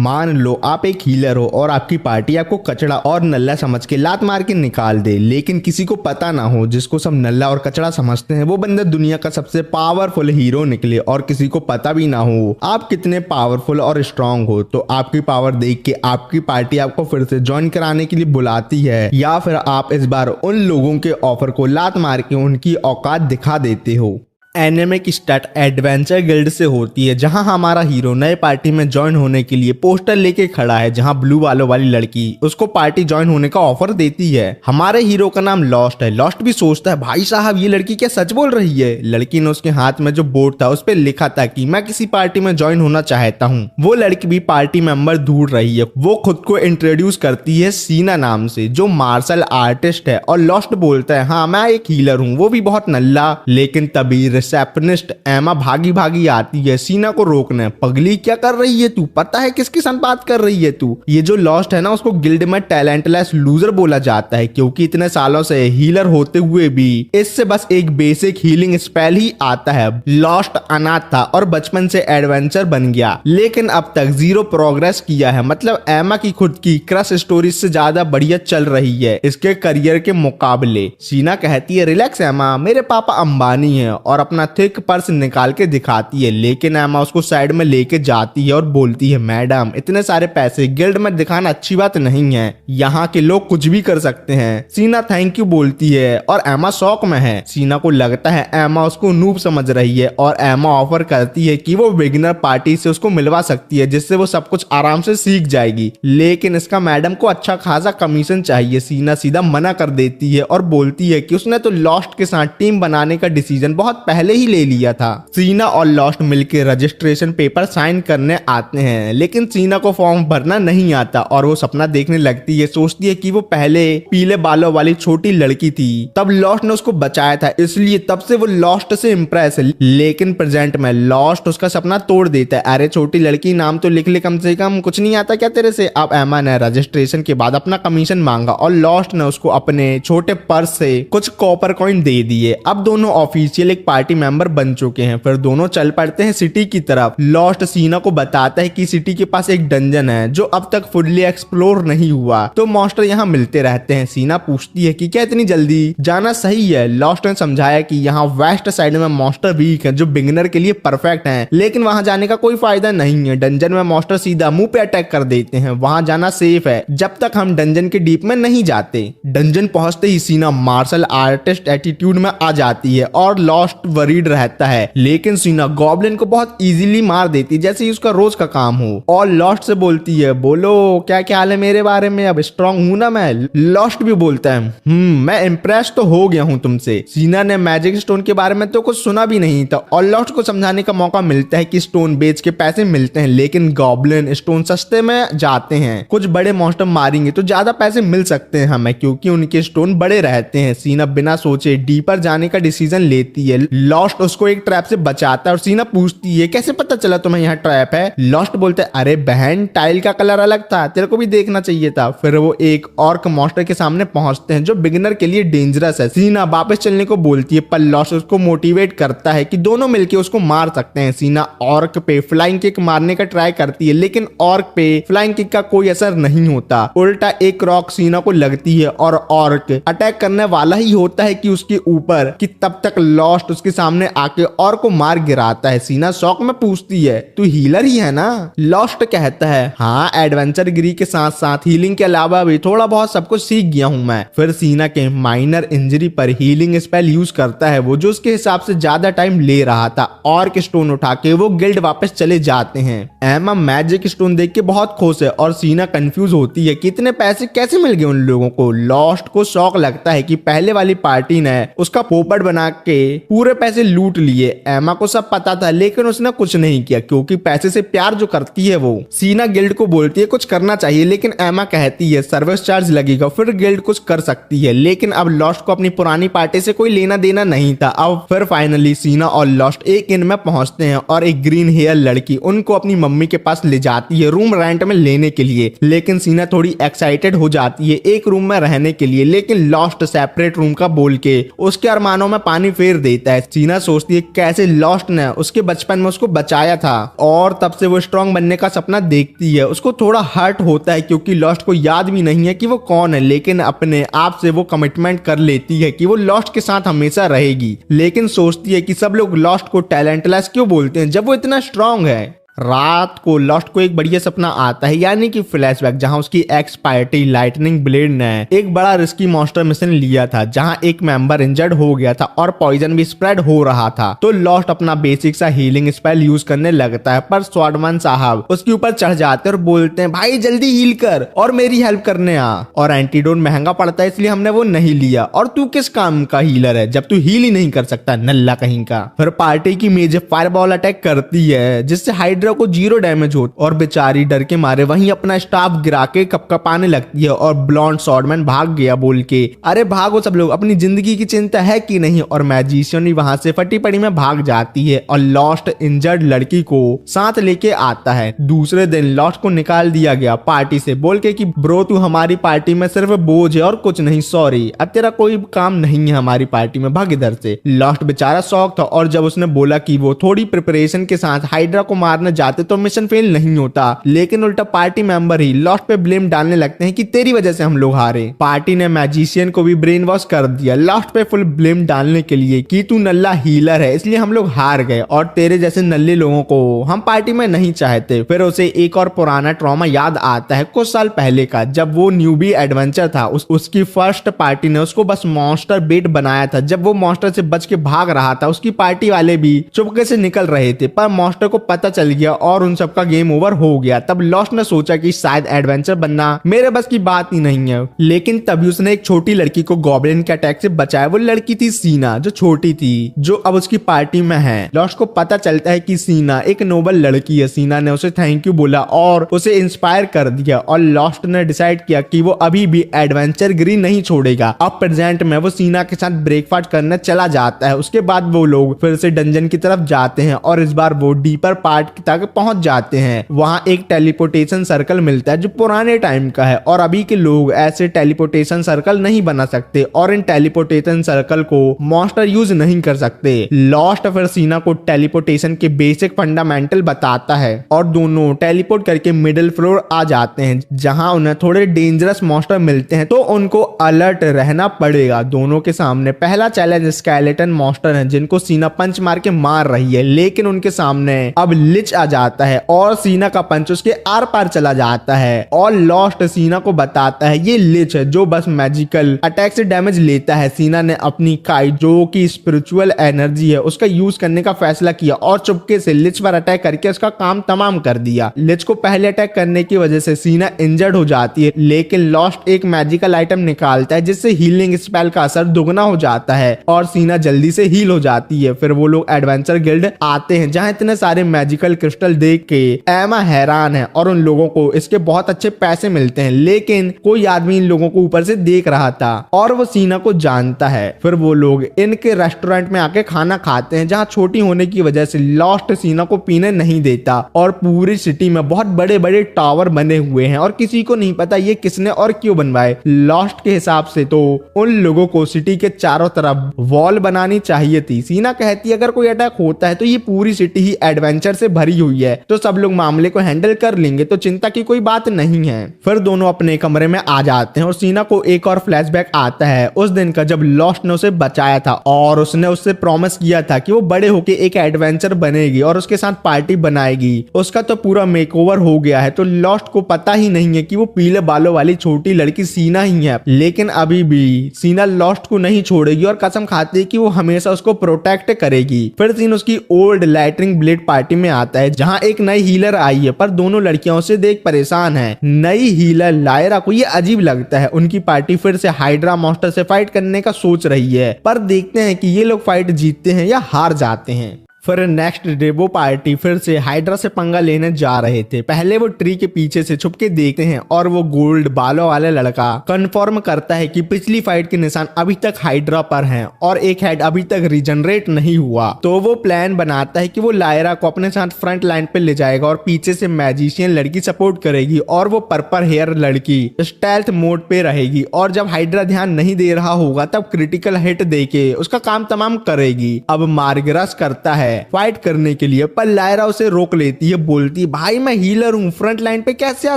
मान लो आप एक हीलर हो और आपकी पार्टी आपको कचड़ा और नल्ला समझ के लात मार के निकाल दे, लेकिन किसी को पता ना हो, जिसको सब नल्ला और कचड़ा समझते हैं वो बंदा दुनिया का सबसे पावरफुल हीरो निकले और किसी को पता भी ना हो आप कितने पावरफुल और स्ट्रांग हो, तो आपकी पावर देख के आपकी पार्टी आपको फिर से ज्वाइन कराने के लिए बुलाती है, या फिर आप इस बार उन लोगों के ऑफर को लात मार के उनकी औकात दिखा देते हो। एनिमे की स्टार्ट एडवेंचर गिल्ड से होती है, जहां हमारा हीरो नए पार्टी में ज्वाइन होने के लिए पोस्टर लेके खड़ा है, जहां ब्लू बालों वाली लड़की उसको पार्टी ज्वाइन होने का ऑफर देती है। हमारे हीरो का नाम लॉस्ट है। लॉस्ट भी सोचता है भाई साहब ये लड़की क्या सच बोल रही है। लड़की ने उसके हाथ में जो बोर्ड था उस पर लिखा था कि मैं किसी पार्टी में ज्वाइन होना चाहता हूँ। वो लड़की भी पार्टी मेंबर ढूंढ रही है। वो खुद को इंट्रोड्यूस करती है सीना नाम से, जो मार्शल आर्टिस्ट है, और लॉस्ट बोलता है हाँ मैं एक हीलर हूँ, वो भी बहुत नल्ला। लेकिन तभी रिसेप्शनिस्ट एमा भागी भागी आती है सीना को रोकने। पगली क्या कर रही है तू, पता है किसके साथ बात कर रही है तू। ये जो लॉस्ट है ना उसको गिल्ड में टैलेंटलेस लूजर बोला जाता है, क्योंकि इतने सालों से हीलर होते हुए भी इससे बस एक बेसिक हीलिंग स्पेल ही आता है। लॉस्ट अनाथ था और बचपन से एडवेंचर बन गया, लेकिन अब तक जीरो प्रोग्रेस किया है। मतलब एमा की खुद की क्रश स्टोरी से ज्यादा बढ़िया चल रही है इसके करियर के मुकाबले। सीना कहती है रिलैक्स एमा, मेरे पापा अंबानी है, और अपना थिक पर्स निकाल के दिखाती है। लेकिन एमा उसको साइड में लेके जाती है और बोलती है मैडम इतने सारे पैसे गिल्ड में दिखाना अच्छी बात नहीं है, यहाँ के लोग कुछ भी कर सकते हैं। सीना थैंक यू बोलती है और एमा शौक में है। सीना को लगता है एमा उसको नूब समझ रही है और एमा ऑफर करती है कि वो बिगिनर पार्टी से उसको मिलवा सकती है, जिससे वो सब कुछ आराम से सीख जाएगी। लेकिन इसका मैडम को अच्छा खासा कमीशन चाहिए। सीना सीधा मना कर देती है और बोलती है कि उसने तो लॉस्ट के साथ टीम बनाने का डिसीजन बहुत पहले ही ले लिया था। सीना और लॉस्ट मिलकर रजिस्ट्रेशन पेपर साइन करने आते हैं, लेकिन सीना को फॉर्म भरना नहीं आता और वो सपना देखने लगती है। सोचती है कि वो पहले पीले बालों वाली छोटी लड़की थी, तब लॉस्ट ने उसको बचाया था, इसलिए तब से वो लॉस्ट से इम्प्रेस है। लेकिन प्रेजेंट में लॉस्ट उसका सपना तोड़ देता है। अरे छोटी लड़की नाम तो लिख ले कम से कम, कुछ नहीं आता क्या तेरे से। अब एमा ने रजिस्ट्रेशन के बाद अपना कमीशन मांगा और लॉस्ट ने उसको अपने छोटे पर्स से कुछ कॉपर कॉइन दे दिए। अब दोनों ऑफिशियल एक पार्टी मेंबर बन चुके हैं। फिर दोनों चल पड़ते हैं सिटी की तरफ। लॉस्ट सीना को बताता है कि सिटी के पास एक डंजन है जो अब तक फुल्ली एक्सप्लोर नहीं हुआ, तो मॉन्स्टर यहाँ मिलते रहते हैं। सीना पूछती है कि क्या इतनी जल्दी जाना सही है। लॉस्ट ने समझाया कि यहाँ वेस्ट साइड में मॉन्स्टर वीक है जो बिगिनर के लिए परफेक्ट है, लेकिन वहां जाने का कोई फायदा नहीं है। डंजन में मॉन्स्टर सीधा मुंह पे अटैक कर देते हैं। वहां जाना सेफ है जब तक हम डंजन के डीप में नहीं जाते। डंजन पहुंचते ही सीना मार्शल आर्टिस्ट एटीट्यूड में आ जाती है और लॉस्ट वरीड रहता है, लेकिन सीना गॉब्लिन को बहुत इजीली मार देती जैसे ही उसका रोज का काम हो। और लॉस्ट से बोलती है बोलो क्या ख्याल है मेरे बारे में, अब स्ट्रांग हूं ना मैं। लॉस्ट भी बोलता है मैं इम्प्रेस तो हो गया हूं तुमसे। सीना ने मैजिक स्टोन के बारे में तो कुछ सुना भी नहीं था और लॉस्ट को समझाने का मौका मिलता है कि स्टोन बेच के पैसे मिलते हैं, लेकिन गॉब्लिन स्टोन सस्ते में जाते हैं। कुछ बड़े मॉन्स्टर मारेंगे तो ज्यादा पैसे मिल सकते हैं हमें, क्योंकि उनके स्टोन बड़े रहते हैं। सीना बिना सोचे डीपर जाने का डिसीजन लेती है। लॉस्ट उसको एक ट्रैप से बचाता है और सीना पूछती है कैसे पता चला तुम्हें यहाँ ट्रैप है। लॉस्ट बोलता है अरे बहन टाइल का कलर अलग था, तेरे को भी देखना चाहिए था। फिर वो एक ऑर्क मॉन्स्टर के सामने पहुंचते हैं जो बिगिनर के लिए डेंजरस है। सीना वापस चलने को बोलती है पर लॉस्ट उसको मोटिवेट करता है कि दोनों मिलकर उसको मार सकते हैं। सीना ऑर्क पे फ्लाइंग किक मारने का ट्राई करती है, लेकिन ऑर्क पे फ्लाइंग किक का कोई असर नहीं होता। उल्टा एक रॉक सीना को लगती है और ऑर्क अटैक करने वाला ही होता है कि उसके ऊपर, कि तब तक लॉस्ट उसके सामने आके ऑर्क को मार गिराता है। सीना शौक में पूछती है तू हीलर ही है ना। लॉस्ट कहता है हाँ, एडवेंचर गिरी के साथ साथ हीलिंग के अलावा भी थोड़ा बहुत सब कुछ सीख गया हूं मैं। फिर सीना के माइनर इंजरी पर हीलिंग स्पेल यूज करता है वो, जो उसके हिसाब से ज्यादा टाइम ले रहा था। ऑर्क स्टोन उठा के वो गिल्ड वापस चले जाते हैं। एमा मैजिक स्टोन देख के बहुत खुश है और सीना कंफ्यूज होती है कि इतने पैसे कैसे मिल गए उन लोगों को। लॉस्ट को शौक लगता है कि पहले वाली पार्टी ने उसका पोपट बना के पूरे पैसे लूट लिए। एमा को सब पता था लेकिन उसने कुछ नहीं किया, क्योंकि पैसे से प्यार जो करती है वो। सीना गिल्ड को बोलती है कुछ करना चाहिए, लेकिन एमा कहती है सर्विस चार्ज लगेगा, फिर गिल्ड कुछ कर सकती है। लेकिन अब लॉस्ट को अपनी पुरानी पार्टी से कोई लेना देना नहीं था। अब फिर फाइनली सीना और लॉस्ट एक इन में पहुंचते हैं और एक ग्रीन हेयर लड़की उनको अपनी मम्मी के पास ले जाती है रूम रेंट में लेने के लिए। लेकिन सीना थोड़ी एक्साइटेड हो जाती है एक रूम में रहने के लिए, लेकिन लॉस्ट सेपरेट रूम का बोल के उसके अरमानों में पानी फेर देता है। सीना सोचती है कैसे लॉस्ट ने उसके बचपन में उसको बचाया था और तब से वो स्ट्रांग बनने का सपना देखती है। उसको थोड़ा हर्ट होता है क्योंकि लॉस्ट को याद भी नहीं है कि वो कौन है, लेकिन अपने आप से वो कमिटमेंट कर लेती है कि वो लॉस्ट के साथ हमेशा रहेगी। लेकिन सोचती है कि सब लोग लॉस्ट को टैलेंटलेस क्यों बोलते हैं जब वो इतना स्ट्रांग है। रात को लॉस्ट को एक बढ़िया सपना आता है, यानी कि फ्लैशबैक, जहां उसकी एक्स पार्टी लाइटनिंग ब्लेड ने एक बड़ा रिस्की मॉन्स्टर मिशन लिया था जहां एक मेंबर इंजर्ड हो गया था और पॉइजन भी स्प्रेड हो रहा था। तो लॉस्ट अपना बेसिक सा हीलिंग स्पेल यूज करने लगता है, पर स्वॉर्डमैन साहब उसके ऊपर चढ़ जाते हैं और बोलते हैं भाई जल्दी हील कर और मेरी हेल्प करने आ। और एंटीडोट महंगा पड़ता है इसलिए हमने वो नहीं लिया, और तू किस काम का हीलर है जब तू हील ही नहीं कर सकता, नल्ला कहीं का। फिर पार्टी की मेज फायरबॉल अटैक करती है जिससे हाइड्रा को 0 डैमेज हो और बेचारी डर के मारे वहीं अपना स्टाफ गिरा के कपकपाने लगती है और ब्लॉन्ड स्वॉर्डमैन भाग गया बोल के। अरे भागो सब लोग, अपनी जिंदगी की चिंता है कि नहीं। और मैजिशियन वहां से फटी पड़ी में भाग जाती है और लॉस्ट इंजर्ड लड़की को साथ लेके आता है। दूसरे दिन लॉस्ट को निकाल दिया गया पार्टी से बोल के कि ब्रो तू हमारी पार्टी में सिर्फ बोझ है और कुछ नहीं, सॉरी अब तेरा कोई काम नहीं है हमारी पार्टी में, भाग इधर से। लॉस्ट बेचारा शौक था और जब उसने बोला कि वो थोड़ी प्रिपरेशन के साथ हाइड्रा को मारने जाते तो मिशन फेल नहीं होता, लेकिन उल्टा पार्टी मेंबर ही लॉस्ट पे ब्लेम डालने लगते हैं कि तेरी वजह से हम लोग हारे। पार्टी ने मैजिशियन को भी ब्रेन वॉश कर दिया लॉस्ट पे फुल ब्लेम डालने के लिए कि तू नल्ला हीलर है इसलिए हम लोग हार गए और तेरे जैसे नल्ले लोगों को हम पार्टी में नहीं चाहते। फिर उसे एक और पुराना ट्रॉमा याद आता है कुछ साल पहले का, जब वो न्यूबी एडवेंचर था। उसकी फर्स्ट पार्टी ने उसको बस मॉन्स्टर बेट बनाया था। जब वो मॉन्स्टर से बच के भाग रहा था उसकी पार्टी वाले भी चुपके से निकल रहे थे, पर मॉन्स्टर को पता चल गया और उन सबका गेम ओवर हो गया। तब लॉस्ट ने सोचा कि शायद एडवेंचर बनना मेरे बस की बात ही नहीं है, लेकिन तभी उसने एक छोटी लड़की को गॉब्लिन के अटैक से बचाया। वो लड़की थी सीना, जो छोटी थी, जो अब उसकी पार्टी में है। लॉस्ट को पता चलता है कि सीना एक नोबल लड़की है। सीना ने उसे थैंक यू बोला और उसे इंस्पायर कर दिया और लॉस्ट ने डिसाइड किया कि वो अभी भी एडवेंचर गिरी नहीं छोड़ेगा। अब प्रेजेंट में वो सीना के साथ ब्रेकफास्ट करने चला जाता है। उसके बाद वो लोग फिर से डंजन की तरफ जाते हैं और इस बार वो डीपर पार्ट तक पहुंच जाते हैं। वहां एक टेलीपोर्टेशन सर्कल मिलता है जो पुराने टाइम का है और अभी के लोग ऐसे टेलीपोर्टेशन सर्कल नहीं बना सकते और इन टेलीपोर्टेशन सर्कल को मॉन्स्टर यूज नहीं कर सकते। लॉस्ट फिर सीना को टेलीपोर्टेशन के बेसिक फंडामेंटल बताता है और दोनों टेलीपोर्ट करके मिडिल फ्लोर आ जाते हैं जहां उन्हें थोड़े डेंजरस मॉन्स्टर मिलते हैं तो उनको अलर्ट रहना पड़ेगा। दोनों के सामने पहला चैलेंज स्केलेटन मॉन्स्टर है जिनको सीना पंच मार के मार रही है, लेकिन उनके सामने अब लिच आ जाता है और सीना का पंच उसके आर पार चला जाता है और लॉस्ट सीना को बताता है ये लिच है जो बस मैजिकल अटैक से डैमेज लेता है। सीना ने अपनी काई जो कि स्पिरिचुअल एनर्जी है उसका यूज करने का फैसला किया और चुपके से लिच पर अटैक करके उसका काम तमाम कर दिया। लिच को पहले अटैक करने की वजह से सीना इंजर्ड हो जाती है, लेकिन लॉस्ट एक मैजिकल आइटम निकालता है जिससे हीलिंग स्पेल का असर दुगना हो जाता है और सीना जल्दी से हील हो जाती है। फिर वो लोग एडवेंचर गिल्ड आते हैं जहां इतने सारे मैजिकल क्रिस्टल देख के एमा हैरान है और उन लोगों को इसके बहुत अच्छे पैसे मिलते हैं, लेकिन कोई आदमी इन लोगों को ऊपर से देख रहा था और वो सीना को जानता है। फिर वो लोग इनके रेस्टोरेंट में आके खाना खाते हैं जहां छोटी होने की वजह से लॉस्ट सीना को पीने नहीं देता और पूरी सिटी में बहुत बड़े बड़े टावर बने हुए हैं और किसी को नहीं पता ये किसने और क्यों बनवाए। लॉस्ट के हिसाब से तो उन लोगों को सिटी के चारों तरफ वॉल बनानी चाहिए थी। सीना कहती है अगर कोई अटैक होता है तो ये पूरी सिटी ही एडवेंचर से भरी हुई है तो सब लोग मामले को हैंडल कर लेंगे, तो चिंता की कोई बात नहीं है। फिर दोनों अपने कमरे में आ जाते हैं और सीना को एक और फ्लैशबैक आता है उस दिन का जब लॉस्ट ने उसे बचाया था और उसने उससे प्रॉमिस किया था कि वो बड़े होके एक एडवेंचर बनेगी और उसके साथ पार्टी बनाएगी। उसका तो पूरा मेकओवर हो गया है तो लॉस्ट को पता ही नहीं है कि वो पीले बालों वाली छोटी लड़की सीना ही है, लेकिन अभी भी सीना लॉस्ट को नहीं छोड़ेगी और कसम खाती है कि वो हमेशा उसको प्रोटेक्ट करेगी। फिर सीन उसकी ओल्ड लाइटनिंग ब्लेड पार्टी में आता है जहां एक नई हीलर आई है पर दोनों लड़कियों से देख परेशान है। नई हीलर लायरा को ये अजीब लगता है। उनकी पार्टी फिर से हाइड्रा मॉन्स्टर से फाइट करने का सोच रही है, पर देखते हैं कि ये लोग फाइट जीतते हैं या हार जाते हैं। फिर नेक्स्ट डे वो पार्टी फिर से हाइड्रा से पंगा लेने जा रहे थे। पहले वो ट्री के पीछे से छुप के देखते हैं और वो गोल्ड बालों वाले लड़का कंफर्म करता है कि पिछली फाइट के निशान अभी तक हाइड्रा पर हैं और एक हेड अभी तक रीजनरेट नहीं हुआ। तो वो प्लान बनाता है कि वो लायरा को अपने साथ फ्रंट लाइन पे ले जाएगा और पीछे से मैजिशियन लड़की सपोर्ट करेगी और वो पर्पल हेयर लड़की स्टेल्थ मोड पे रहेगी और जब हाइड्रा ध्यान नहीं दे रहा होगा तब क्रिटिकल हिट देके उसका काम तमाम करेगी। अब मार्ग रश करता है फाइट करने के लिए पर लायरा उसे रोक लेती है, बोलती भाई मैं हीलर हूँ, फ्रंट लाइन पे कैसे आ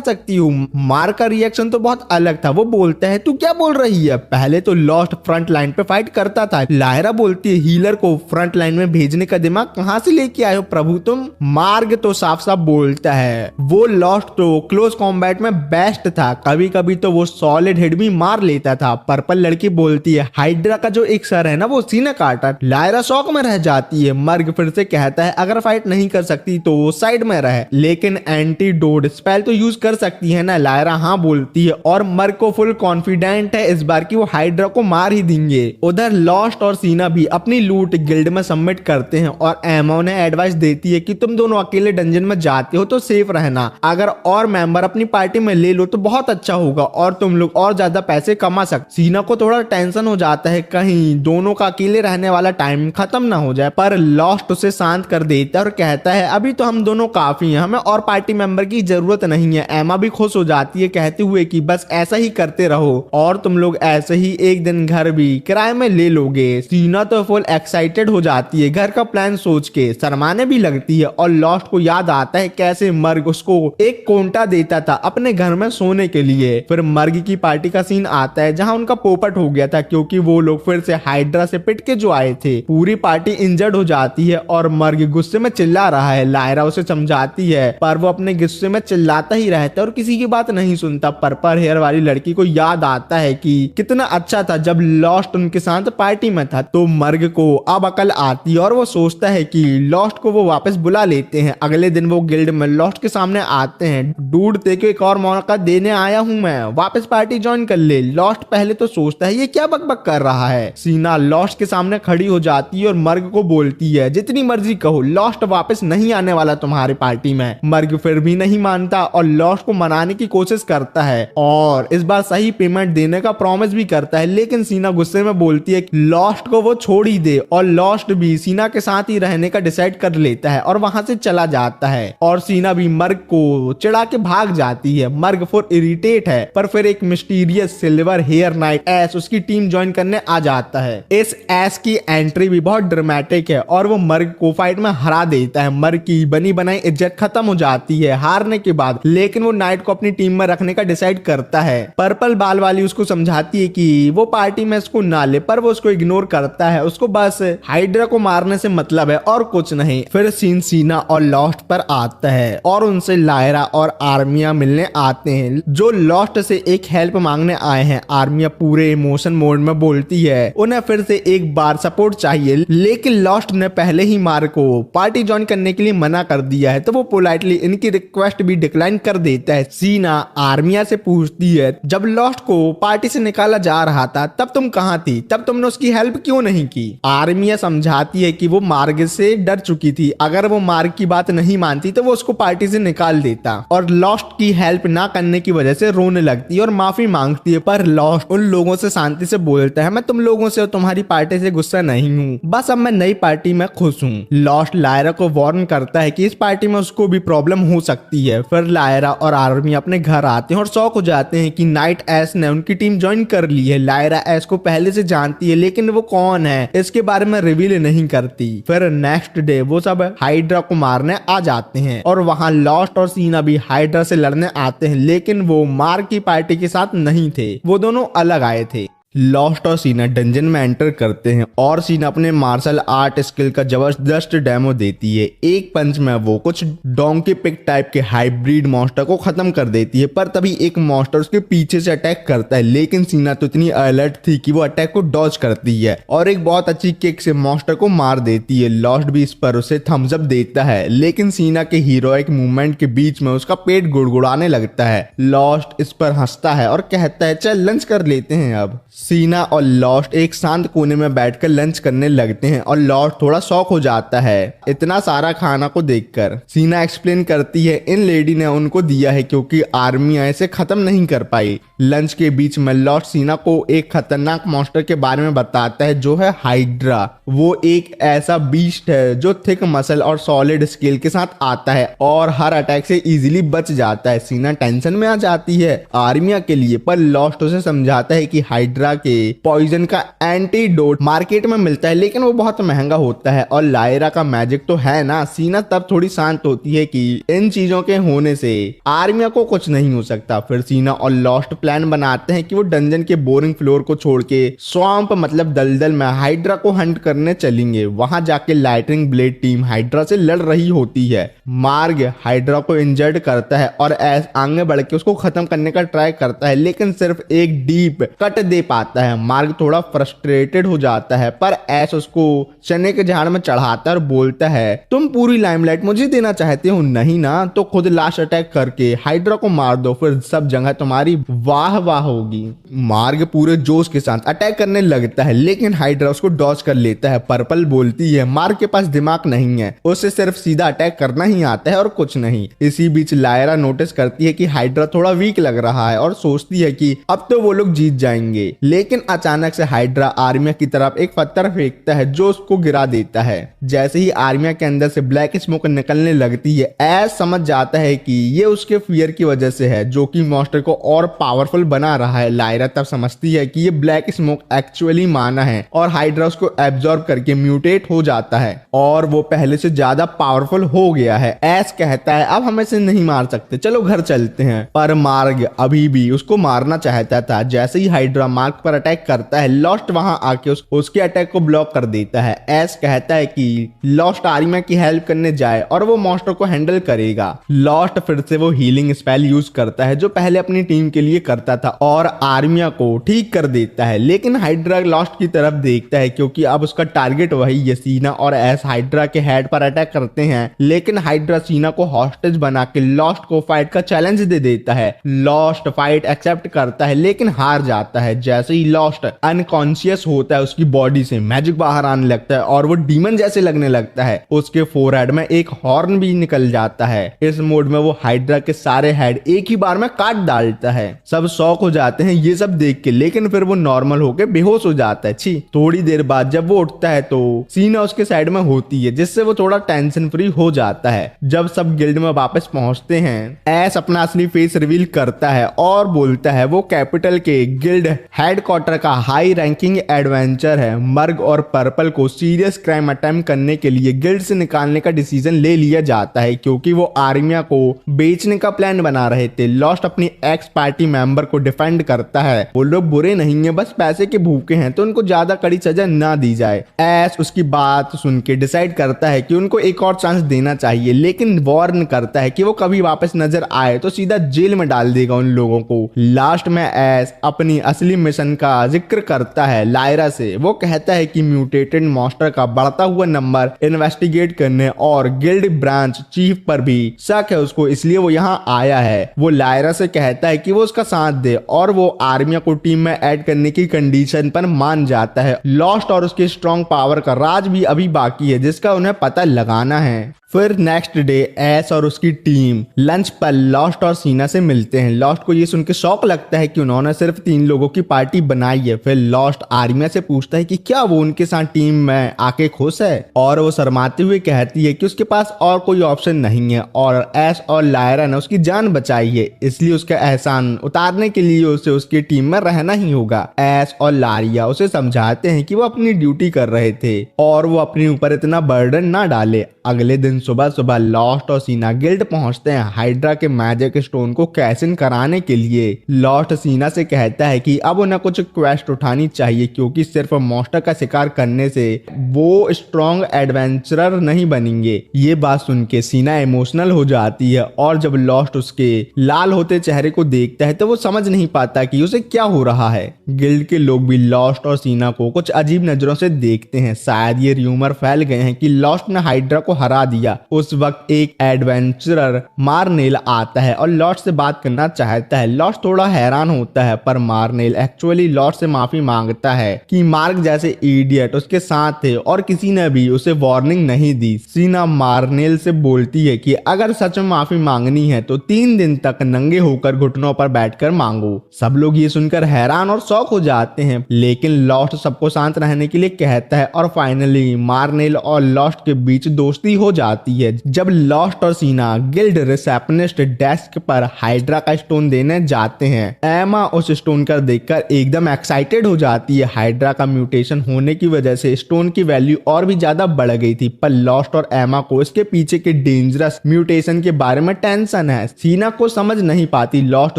सकती हूँ। मार्ग का रिएक्शन तो बहुत अलग था। वो बोलता है तू क्या बोल रही है, पहले तो लॉस्ट फ्रंट लाइन पे फाइट करता था। लायरा बोलती है हीलर को फ्रंट लाइन में भेजने का दिमाग कहाँ से लेके आए हो प्रभु तुम। मार्ग तो साफ साफ बोलता है वो लॉस्ट तो क्लोज कॉम्बैट में बेस्ट था, कभी कभी तो वो सॉलिड हिट भी मार लेता था। पर्पल लड़की बोलती है हाइड्रा का जो एक सर है ना वो सीना काटा। लायरा शौक में रह जाती है। मर्ग फिर से कहता है अगर फाइट नहीं कर सकती तो वो साइड में रहे, लेकिन एंटीडोट स्पेल तो यूज कर सकती है ना। लायरा हाँ बोलती है और मर्ग को फुल कॉन्फिडेंट है इस बार की वो हाइड्रा को मार ही देंगे। उधर लॉस्ट और सीना भी अपनी लूट गिल्ड में सबमिट करते हैं और एमो ने एडवाइस देती है कि तुम दोनों अकेले डंजन में जाते हो तो सेफ रहना, अगर और मेंबर अपनी पार्टी में ले लो तो बहुत अच्छा होगा और तुम लोग और ज्यादा पैसे कमा सकते। सीना को थोड़ा टेंशन हो जाता है कहीं दोनों का अकेले रहने वाला टाइम खत्म ना हो जाए, पर लॉस्ट उसे शांत कर देता है और कहता है अभी तो हम दोनों काफी हैं, हमें और पार्टी मेंबर की जरूरत नहीं है। एमा भी खुश हो जाती है कहते हुए कि बस ऐसा ही करते रहो और तुम लोग ऐसे ही एक दिन घर भी किराए में ले लोगे। सीना तो फुल एक्साइटेड हो जाती है घर का प्लान सोच के, शर्माने भी लगती है और लॉस्ट को याद आता है कैसे मर्ग उसको एक कोंटा देता था अपने घर में सोने के लिए। फिर मर्ग की पार्टी का सीन आता है जहां उनका पोपट हो गया था क्योंकि वो लोग फिर से हाइड्रा से पिट के जो आए थे। पूरी पार्टी इंजर्ड हो जाती है और मर्ग गुस्से में चिल्ला रहा है। लायरा उसे समझाती है पर वो अपने गुस्से में चिल्लाता ही रहता है और किसी की बात नहीं सुनता। पर्पल हेयर वाली लड़की को याद आता है कि कितना अच्छा था जब लॉस्ट उनके साथ पार्टी में था। तो मर्ग को अब अकल आती है और वो सोचता है कि लॉस्ट को वो वापस बुला लेते हैं। अगले दिन वो गिल्ड में लॉस्ट के सामने आते हैं। डूड देखो एक और मौका देने आया हूँ मैं, वापस पार्टी ज्वाइन कर ले। लॉस्ट पहले तो सोचता है ये क्या बकबक कर रहा है। सीना लॉस्ट के सामने खड़ी हो जाती है और मर्ग को बोलती है जितनी मर्जी कहो लॉस्ट वापस नहीं आने वाला तुम्हारी पार्टी में। मर्ग फिर भी नहीं मानता और लॉस्ट को मनाने की कोशिश करता है और इस बार सही पेमेंट देने का प्रॉमिस भी करता है, लेकिन सीना गुस्से में बोलती है लॉस्ट को वो छोड़ ही दे और लॉस्ट भी सीना के साथ ही रहने का डिसाइड कर लेता है और वहां से चला जाता है और सीना भी मर्ग को चिढ़ा के भाग जाती है। मर्ग फुल इरिटेट है पर फिर एक मिस्टीरियस सिल्वर हेयर नाइट एस उसकी टीम ज्वाइन करने आ जाता है। इस एस की एंट्री भी बहुत ड्रामेटिक है और वो मर्ग को फाइट में हरा देता है। मर्ग की बनी बनाई इज्जत खत्म हो जाती है हारने के बाद, लेकिन वो नाइट को अपनी टीम में रखने का डिसाइड करता है। पर्पल बाल वाली उसको समझाती है कि वो पार्टी में इसको ना ले पर वो उसको इग्नोर करता है, उसको बस हाइड्रा को मारने से मतलब है और कुछ नहीं। फिर सीन सीना और लॉस्ट पर आता है और उनसे लायरा और आर्मिया मिलने आते हैं जो लॉस्ट से एक हेल्प मांगने आए हैं। आर्मिया पूरे इमोशन मोड में बोलती है उन्हें फिर से एक बार सपोर्ट चाहिए, लेकिन लॉस्ट ने पहले ही मार्ग को पार्टी ज्वाइन करने के लिए मना कर दिया है तो वो पोलाइटली इनकी रिक्वेस्ट भी डिक्लाइन कर देता है। सीना आर्मिया से पूछती है जब लॉस्ट को पार्टी से निकाला जा रहा था तब तुम कहाँ थी, तब तुमने उसकी हेल्प क्यों नहीं की। आर्मिया समझाती है कि वो मार्ग से डर चुकी थी, अगर वो मार्ग की बात नहीं मानती तो वो उसको पार्टी से निकाल देता और लॉस्ट की हेल्प ना करने की वजह से रोने लगती है और माफी मांगती है। पर लॉस्ट उन लोगों से शांति से बोलता है मैं तुम लोगों से और तुम्हारी पार्टी से गुस्सा नहीं हूँ, बस अब मैं नई पार्टी में खुश हूँ। लॉस्ट लायरा को वार्न करता है कि इस पार्टी में उसको भी प्रॉब्लम हो सकती है। फिर लायरा और आर्मी अपने घर आते हैं और शॉक हो जाते हैं कि नाइट एस ने उनकी टीम ज्वाइन कर ली है। लायरा एस को पहले से जानती है लेकिन वो कौन है इसके बारे में रिवील नहीं करती। फिर नेक्स्ट डे वो सब हाइड्रा को मारने आ जाते हैं और वहां लॉस्ट और सीना भी हाइड्रा से लड़ने आते हैं, लेकिन वो मार्ग की पार्टी के साथ नहीं थे, वो दोनों अलग आए थे। लॉस्ट और सीना डंजन में एंटर करते हैं और सीना अपने मार्शल आर्ट स्किल का जबरदस्त डेमो देती है। एक पंच में वो कुछ डोंकी पिक टाइप के हाइब्रिड मॉन्स्टर को खत्म कर देती है, पर तभी एक मॉन्स्टर उसके पीछे से अटैक करता है, लेकिन सीना तो इतनी अलर्ट थी कि वो अटैक को डॉज करती है और एक बहुत अच्छी किक से मॉन्स्टर को मार देती है। लॉस्ट भी इस पर उसे थम्स अप देता है, लेकिन सीना के हीरोइक मूवमेंट के बीच में उसका पेट गुड़गुड़ाने लगता है। लॉस्ट इस पर हंसता है और कहता है चल लंच कर लेते हैं अब। सीना और लॉस्ट एक शांत कोने में बैठकर लंच करने लगते हैं और लॉस्ट थोड़ा शॉक हो जाता है इतना सारा खाना को देखकर। सीना एक्सप्लेन करती है इन लेडी ने उनको दिया है क्योंकि आर्मी ऐसे खत्म नहीं कर पाई। लंच के बीच में लॉस्ट सीना को एक खतरनाक मॉन्स्टर के बारे में बताता है जो है हाइड्रा। वो एक ऐसा बीस्ट है जो थिक मसल और सॉलिड स्केल के साथ आता है और हर अटैक से इजीली बच जाता है। सीना टेंशन में आ जाती है आर्मिया के लिए, पर लॉस्ट उसे समझाता है कि हाइड्रा के पॉइजन का एंटीडोट मार्केट में मिलता है लेकिन वो बहुत महंगा होता है और लायरा का मैजिक तो है ना। सीना तब थोड़ी शांत होती है कि इन चीजों के होने से आर्मिया को कुछ नहीं हो सकता। फिर सीना और लॉस्ट प्लान बनाते हैं कि वो डंजन के बोरिंग फ्लोर को छोड़ के स्वैम्प मतलब दलदल में हाइड्रा को हंट करने चलेंगे। वहां जाके लाइटनिंग ब्लेड टीम हाइड्रा से लड़ रही होती है। मार्ग हाइड्रा को इंजर्ड करता है और आगे बढ़ के उसको खत्म करने का ट्राई करता है लेकिन सिर्फ एक डीप कट दे पाता है। मार्ग थोड़ा फ्रस्ट्रेटेड हो जाता है पर ऐस उसको चने के झाड़ में चढ़ाता है और बोलता है तुम पूरी लाइमलाइट मुझे देना चाहते हो, नहीं ना तो खुद लास्ट अटैक करके हाइड्रा को मार दो, फिर सब जगह तुम्हारी वाह वाह होगी। मार्ग पूरे जोश के साथ अटैक करने लगता है लेकिन हाइड्रा उसको डॉज कर लेता है। पर्पल बोलती है मार्ग के पास दिमाग नहीं है, उसे सिर्फ सीधा अटैक करना ही आता है और कुछ नहीं। इसी बीच लायरा नोटिस करती है कि हाइड्रा थोड़ा वीक लग रहा है और सोचती है कि अब तो वो लोग जीत जाएंगे, लेकिन अचानक से हाइड्रा आर्मिया की तरफ एक पत्थर फेंकता है जो उसको गिरा देता है। जैसे ही आर्मिया के अंदर से ब्लैक स्मोक निकलने लगती है ऐस समझ जाता है कि ये उसके फियर की वजह से है जो कि मॉन्स्टर को और पावरफुल बना रहा है। लायरा तब समझती है कि ये ब्लैक स्मोक एक्चुअली माना है और हाइड्रा उसको एब्जॉर्ब करके म्यूटेट हो जाता है और वो पहले से ज्यादा पावरफुल हो गया है। ऐस कहता है अब हम इसे नहीं मार सकते, चलो घर चलते हैं, पर मार्ग अभी भी उसको मारना चाहता था। जैसे ही हाइड्रा मार्ग पर अटैक करता है लॉस्ट वहां आके उसके अटैक को ब्लॉक कर देता है। ऐस कहता है कि लॉस्ट आर्मिया की हेल्प करने जाए और वो मॉन्स्टर को हैंडल करेगा। लॉस्ट फिर से वो हीलिंग स्पेल यूज करता है जो पहले अपनी टीम के लिए करता था और आर्मिया को ठीक कर देता है, लेकिन हाइड्रा लॉस्ट की तरफ देखता है क्योंकि अब उसका टारगेट वही है। सीना और ऐस हाइड्रा के हेड पर अटैक करते हैं लेकिन हाइड्रा सीना को हॉस्टेज बना के लॉस्ट को फाइट का चैलेंज दे देता है। लॉस्ट फाइट एक्सेप्ट करता है लेकिन हार जाता है। जैसे ही लॉस्ट अनकॉन्शियस होता है उसकी बॉडी से मैजिक बाहर आने लगता है और वो डीमन जैसे लगने लगता है। उसके फोरहेड में एक हॉर्न भी निकल जाता है। इस मोड में वो हाइड्रा के सारे हेड एक ही बार में काट डालता है। सब शॉक हो जाते हैं ये सब देख के, लेकिन फिर वो नॉर्मल होके बेहोश हो जाता है। छी। थोड़ी देर बाद जब वो उठता है तो सीना उसके साइड में होती है जिससे वो थोड़ा टेंशन फ्री हो जाता है। जब सब गिल्ड में वापस पहुंचते हैं ऐस अपना असली फेस रिवील करता है और बोलता है वो कैपिटल के गिल्ड हेडक्वार्टर का हाई रैंकिंग एडवेंचर है। मर्ग और पर्पल को सीरियस क्राइम अटेम्प्ट करने के लिए गिल्ड से निकालने का डिसीजन ले लिया जाता है क्योंकि वो आर्मिया को बेचने का प्लान बना रहे थे। लॉस्ट अपनी एक्स पार्टी मेंबर को डिफेंड करता है, वो लोग बुरे नहीं है बस पैसे के भूखे हैं तो उनको ज्यादा कड़ी सजा ना दी जाए। ऐस उसकी बात सुन के डिसाइड करता है कि उनको एक और चांस देना चाहिए, लेकिन वार्न करता है कि वो कभी वापस नजर आए तो सीधा जेल में डाल देगा उन लोगों को। लास्ट में ऐस अपनी असली मिशन का जिक्र करता है लायरा से। वो कहता है कि म्यूटेटेड मॉन्स्टर का बढ़ता हुआ नंबर इन्वेस्टिगेट करने और गिल्ड ब्रांच चीफ पर भी शक है उसको, इसलिए वो यहाँ आया है। वो लायरा से कहता है कि वो उसका साथ दे और वो आर्मिया को टीम में ऐड करने की कंडीशन पर मान जाता है। लॉस्ट और उसके स्ट्रॉन्ग पावर का राज भी अभी बाकी है जिसका उन्हें पता लगाना है। फिर नेक्स्ट डे एस और उसकी टीम लंच पर लॉस्ट और सीना से मिलते हैं। लॉस्ट को ये सुन के शौक लगता है कि उन्होंने सिर्फ 3 लोगों की पार्टी बनाई है। फिर लॉस्ट आर्मिया से पूछता है कि क्या वो उनके साथ टीम में आके खुश है और वो शर्माते हुए कहती है कि उसके पास और कोई ऑप्शन नहीं है और एस और लायरा ने उसकी जान बचाई है, इसलिए उसका एहसान उतारने के लिए उसे उसकी टीम में रहना ही होगा। एस और लारिया उसे समझाते हैं कि वो अपनी ड्यूटी कर रहे थे और वो अपने ऊपर इतना बर्डन ना डाले। अगले दिन सुबह सुबह लॉस्ट और सीना गिल्ड पहुंचते हैं हाइड्रा के मैजिक स्टोन को कैश इन कराने के लिए। लॉस्ट सीना से कहता है कि अब उन्हें कुछ क्वेस्ट उठानी चाहिए क्योंकि सिर्फ मॉन्स्टर का शिकार करने से वो स्ट्रॉन्ग एडवेंचरर नहीं बनेंगे। ये बात सुन के सीना इमोशनल हो जाती है और जब लॉस्ट उसके लाल होते चेहरे को देखता है तो वो समझ नहीं पाता कि उसे क्या हो रहा है। गिल्ड के लोग भी लॉस्ट और सीना को कुछ अजीब नजरों से देखते हैं। शायद ये र्यूमर फैल गए हैं कि लॉस्ट ने हाइड्रा को हरा दिया। उस वक्त एक एडवेंचरर मार्नेल आता है और लॉर्ड से बात करना चाहता है। लॉर्ड थोड़ा हैरान होता है पर मार्नेल एक्चुअली लॉर्ड से माफी मांगता है कि मार्क जैसे इडियट उसके साथ थे और किसी ने भी उसे वार्निंग नहीं दी। सीना मार्नेल से बोलती है कि अगर सच में माफी मांगनी है तो 3 दिन तक नंगे होकर घुटनों पर बैठकर मांगो। सब लोग ये सुनकर हैरान और शॉक हो जाते हैं, लेकिन लॉस्ट सबको शांत रहने के लिए कहता है और फाइनली मार्नेल और लॉस्ट के बीच दोस्ती हो जाती है। जब लॉस्ट और सीना गिल्ड रिसेप्शनिस्ट डेस्क पर हाइड्रा का स्टोन देने जाते हैं, एमा उस स्टोन का देखकर एकदम एक्साइटेड हो जाती है। हाइड्रा का म्यूटेशन होने की वजह से स्टोन की वैल्यू और भी ज्यादा बढ़ गई थी, पर लॉस्ट और एमा को इसके पीछे के डेंजरस म्यूटेशन के बारे में टेंशन है। सीना को समझ नहीं पाती। लॉस्ट